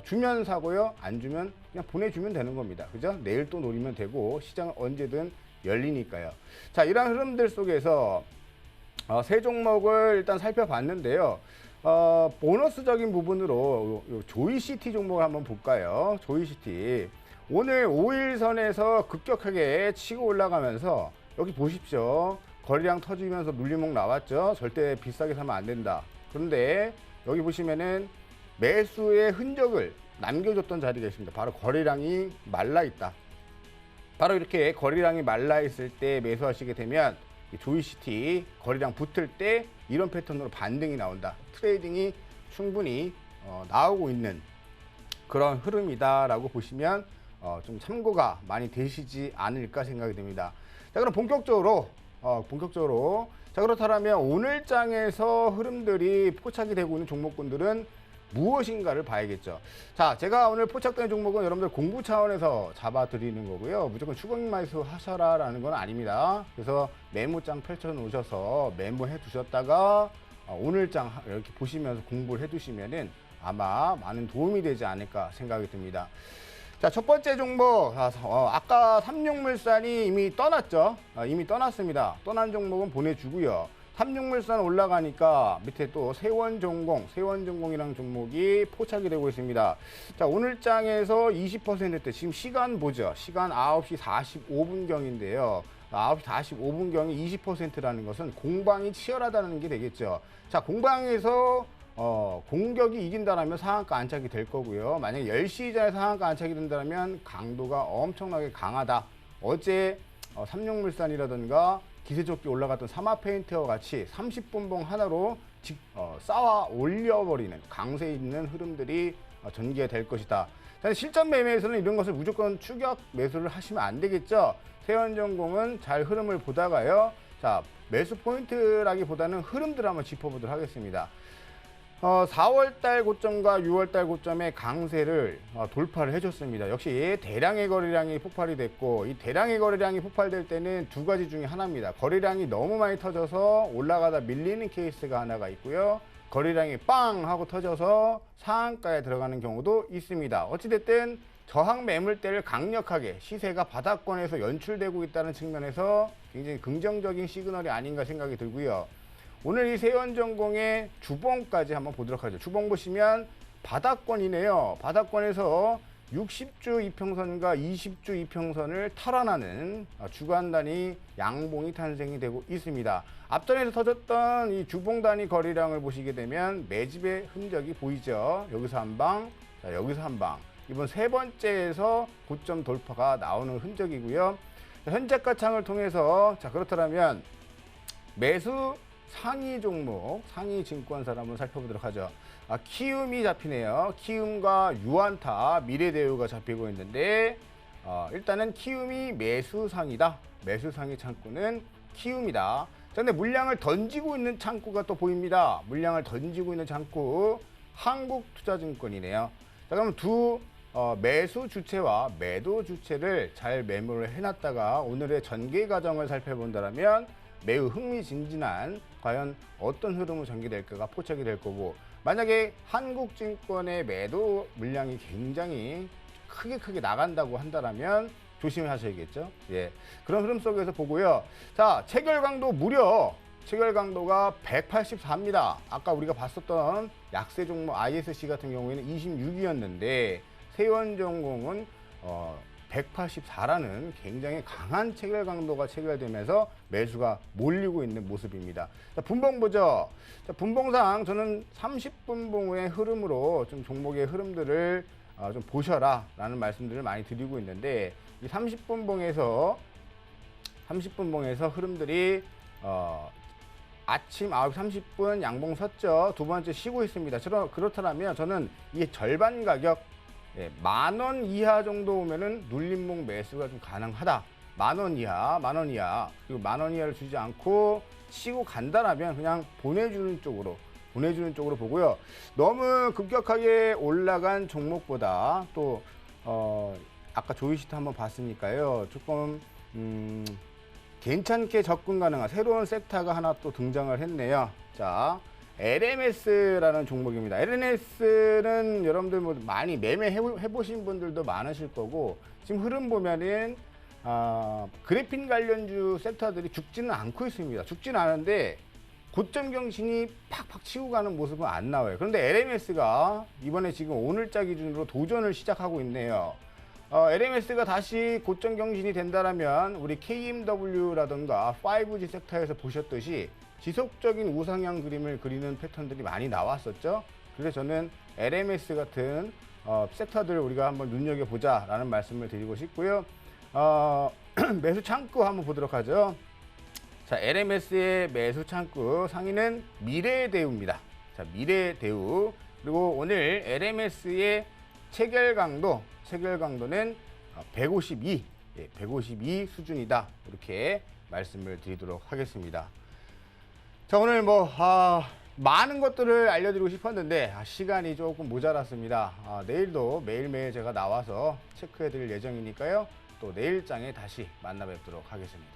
주면 사고요. 안 주면 그냥 보내주면 되는 겁니다. 그죠? 내일 또 노리면 되고 시장은 언제든 열리니까요. 자, 이런 흐름들 속에서 세 종목을 일단 살펴봤는데요. 보너스적인 부분으로 조이시티 종목을 한번 볼까요? 조이시티. 오늘 5일선에서 급격하게 치고 올라가면서 여기 보십시오. 거래량 터지면서 눌림목 나왔죠. 절대 비싸게 사면 안 된다. 그런데 여기 보시면은 매수의 흔적을 남겨줬던 자리가 있습니다. 바로 거래량이 말라 있다. 바로 이렇게 거래량이 말라 있을 때 매수하시게 되면 이 조이시티 거래량 붙을 때 이런 패턴으로 반등이 나온다. 트레이딩이 충분히 나오고 있는 그런 흐름이다라고 보시면 좀 참고가 많이 되시지 않을까 생각이 됩니다. 자, 그럼 본격적으로 자, 그렇다면 오늘 장에서 흐름들이 포착이 되고 있는 종목군들은 무엇인가를 봐야겠죠. 자, 제가 오늘 포착된 종목은 여러분들 공부 차원에서 잡아드리는 거고요. 무조건 추가익 매수 하셔라라는 건 아닙니다. 그래서 메모장 펼쳐 놓으셔서 메모해 두셨다가 오늘 장 이렇게 보시면서 공부를 해 두시면은 아마 많은 도움이 되지 않을까 생각이 듭니다. 자, 첫 번째 종목, 아까 삼육물산이 이미 떠났죠. 이미 떠났습니다. 떠난 종목은 보내주고요. 삼육물산 올라가니까 밑에 또 세원전공이라는 종목이 포착이 되고 있습니다. 자, 오늘 장에서 20%대, 지금 시간 보죠. 시간 9시 45분경인데요. 9시 45분경이 20%라는 것은 공방이 치열하다는 게 되겠죠. 자, 공방에서 공격이 이긴다라면 상한가 안착이 될 거고요. 만약에 10시 이전에 상한가 안착이 된다면 강도가 엄청나게 강하다. 어제 삼육물산이라든가 기세좋게 올라갔던 사마페인트와 같이 30분봉 하나로 쌓아 올려버리는 강세 있는 흐름들이 전개가 될 것이다. 실전 매매에서는 이런 것을 무조건 추격 매수를 하시면 안 되겠죠. 세원전공은 잘 흐름을 보다가요. 자, 매수 포인트라기보다는 흐름들을 한번 짚어보도록 하겠습니다. 4월달 고점과 6월달 고점의 강세를 돌파를 해줬습니다. 역시 대량의 거래량이 폭발이 됐고, 이 대량의 거래량이 폭발될 때는 두 가지 중에 하나입니다. 거래량이 너무 많이 터져서 올라가다 밀리는 케이스가 하나가 있고요. 거래량이 빵 하고 터져서 상한가에 들어가는 경우도 있습니다. 어찌됐든 저항 매물대를 강력하게 시세가 바닥권에서 연출되고 있다는 측면에서 굉장히 긍정적인 시그널이 아닌가 생각이 들고요. 오늘 이 세원전공의 주봉까지 한번 보도록 하죠. 주봉 보시면 바닥권이네요. 바닥권에서 60주 이평선과 20주 이평선을 탈환하는 주간 단위 양봉이 탄생이 되고 있습니다. 앞전에서 터졌던 이 주봉 단위 거래량을 보시게 되면 매집의 흔적이 보이죠. 여기서 한 방, 자, 여기서 한 방. 이번 세 번째에서 고점 돌파가 나오는 흔적이고요. 자, 현재가 창을 통해서 자, 그렇다면 매수 상위 종목, 상위 증권사를 한번 살펴보도록 하죠. 키움이 잡히네요. 키움과 유안타, 미래대우가 잡히고 있는데 일단은 키움이 매수상이다. 매수상의 창구는 키움이다. 자, 근데 물량을 던지고 있는 창구가 또 보입니다. 물량을 던지고 있는 창구, 한국투자증권이네요. 자, 그럼 두 매수 주체와 매도 주체를 잘 메모를 해놨다가 오늘의 전개 과정을 살펴본다면 매우 흥미진진한 과연 어떤 흐름으로 전개될까가 포착이 될 거고, 만약에 한국증권의 매도 물량이 굉장히 크게 나간다고 한다면 조심하셔야겠죠. 예, 그런 흐름 속에서 보고요. 자, 체결 강도 체결 강도가 184입니다. 아까 우리가 봤었던 약세 종목 ISC 같은 경우에는 26이었는데 세원전공은 184라는 굉장히 강한 체결 강도가 체결되면서 매수가 몰리고 있는 모습입니다. 자, 분봉 보죠. 자, 분봉상 저는 30분봉의 흐름으로 좀 종목의 흐름들을 좀 보셔라 라는 말씀들을 많이 드리고 있는데, 이 30분봉에서 흐름들이 아침 9시 30분 양봉 섰죠. 두 번째 쉬고 있습니다. 그렇다면 저는 이게 절반 가격 10,000원 이하 정도 오면은 눌림목 매수가 좀 가능하다. 10,000원 이하. 그리고 10,000원 이하를 주지 않고 치고 간다라면 그냥 보내주는 쪽으로 보고요. 너무 급격하게 올라간 종목보다 또 아까 조이시트 한번 봤으니까요. 조금 괜찮게 접근 가능한 새로운 섹터가 하나 또 등장을 했네요. 자, LMS라는 종목입니다. LMS는 여러분들 뭐 많이 매매해보신 분들도 많으실 거고, 지금 흐름 보면은 그래핀 관련주 섹터들이 죽지는 않고 있습니다. 죽지는 않은데 고점 경신이 팍팍 치고 가는 모습은 안 나와요. 그런데 LMS가 이번에 지금 오늘자 기준으로 도전을 시작하고 있네요. LMS가 다시 고점 경신이 된다면 우리 KMW라든가 5G 섹터에서 보셨듯이 지속적인 우상향 그림을 그리는 패턴들이 많이 나왔었죠. 그래서 저는 LMS 같은 섹터들을 우리가 한번 눈여겨보자 라는 말씀을 드리고 싶고요. 매수 창구 한번 보도록 하죠. 자, LMS의 매수 창구 상위는 미래대우입니다. 자, 미래대우. 그리고 오늘 LMS의 체결 강도는 152, 152 수준이다. 이렇게 말씀을 드리도록 하겠습니다. 자, 오늘 많은 것들을 알려드리고 싶었는데 시간이 조금 모자랐습니다. 내일도 매일매일 제가 나와서 체크해드릴 예정이니까요. 또 내일장에 다시 만나 뵙도록 하겠습니다.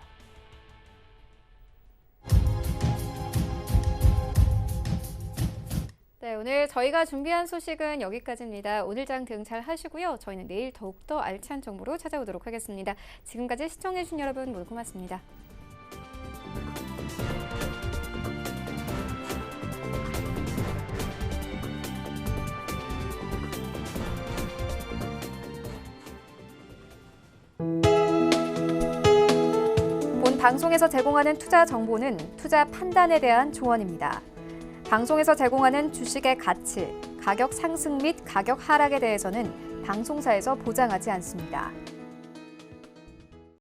네, 오늘 저희가 준비한 소식은 여기까지입니다. 오늘 장 대응 잘 하시고요. 저희는 내일 더욱더 알찬 정보로 찾아오도록 하겠습니다. 지금까지 시청해주신 여러분 모두 고맙습니다. 본 방송에서 제공하는 투자 정보는 투자 판단에 대한 조언입니다. 방송에서 제공하는 주식의 가치, 가격 상승 및 가격 하락에 대해서는 방송사에서 보장하지 않습니다.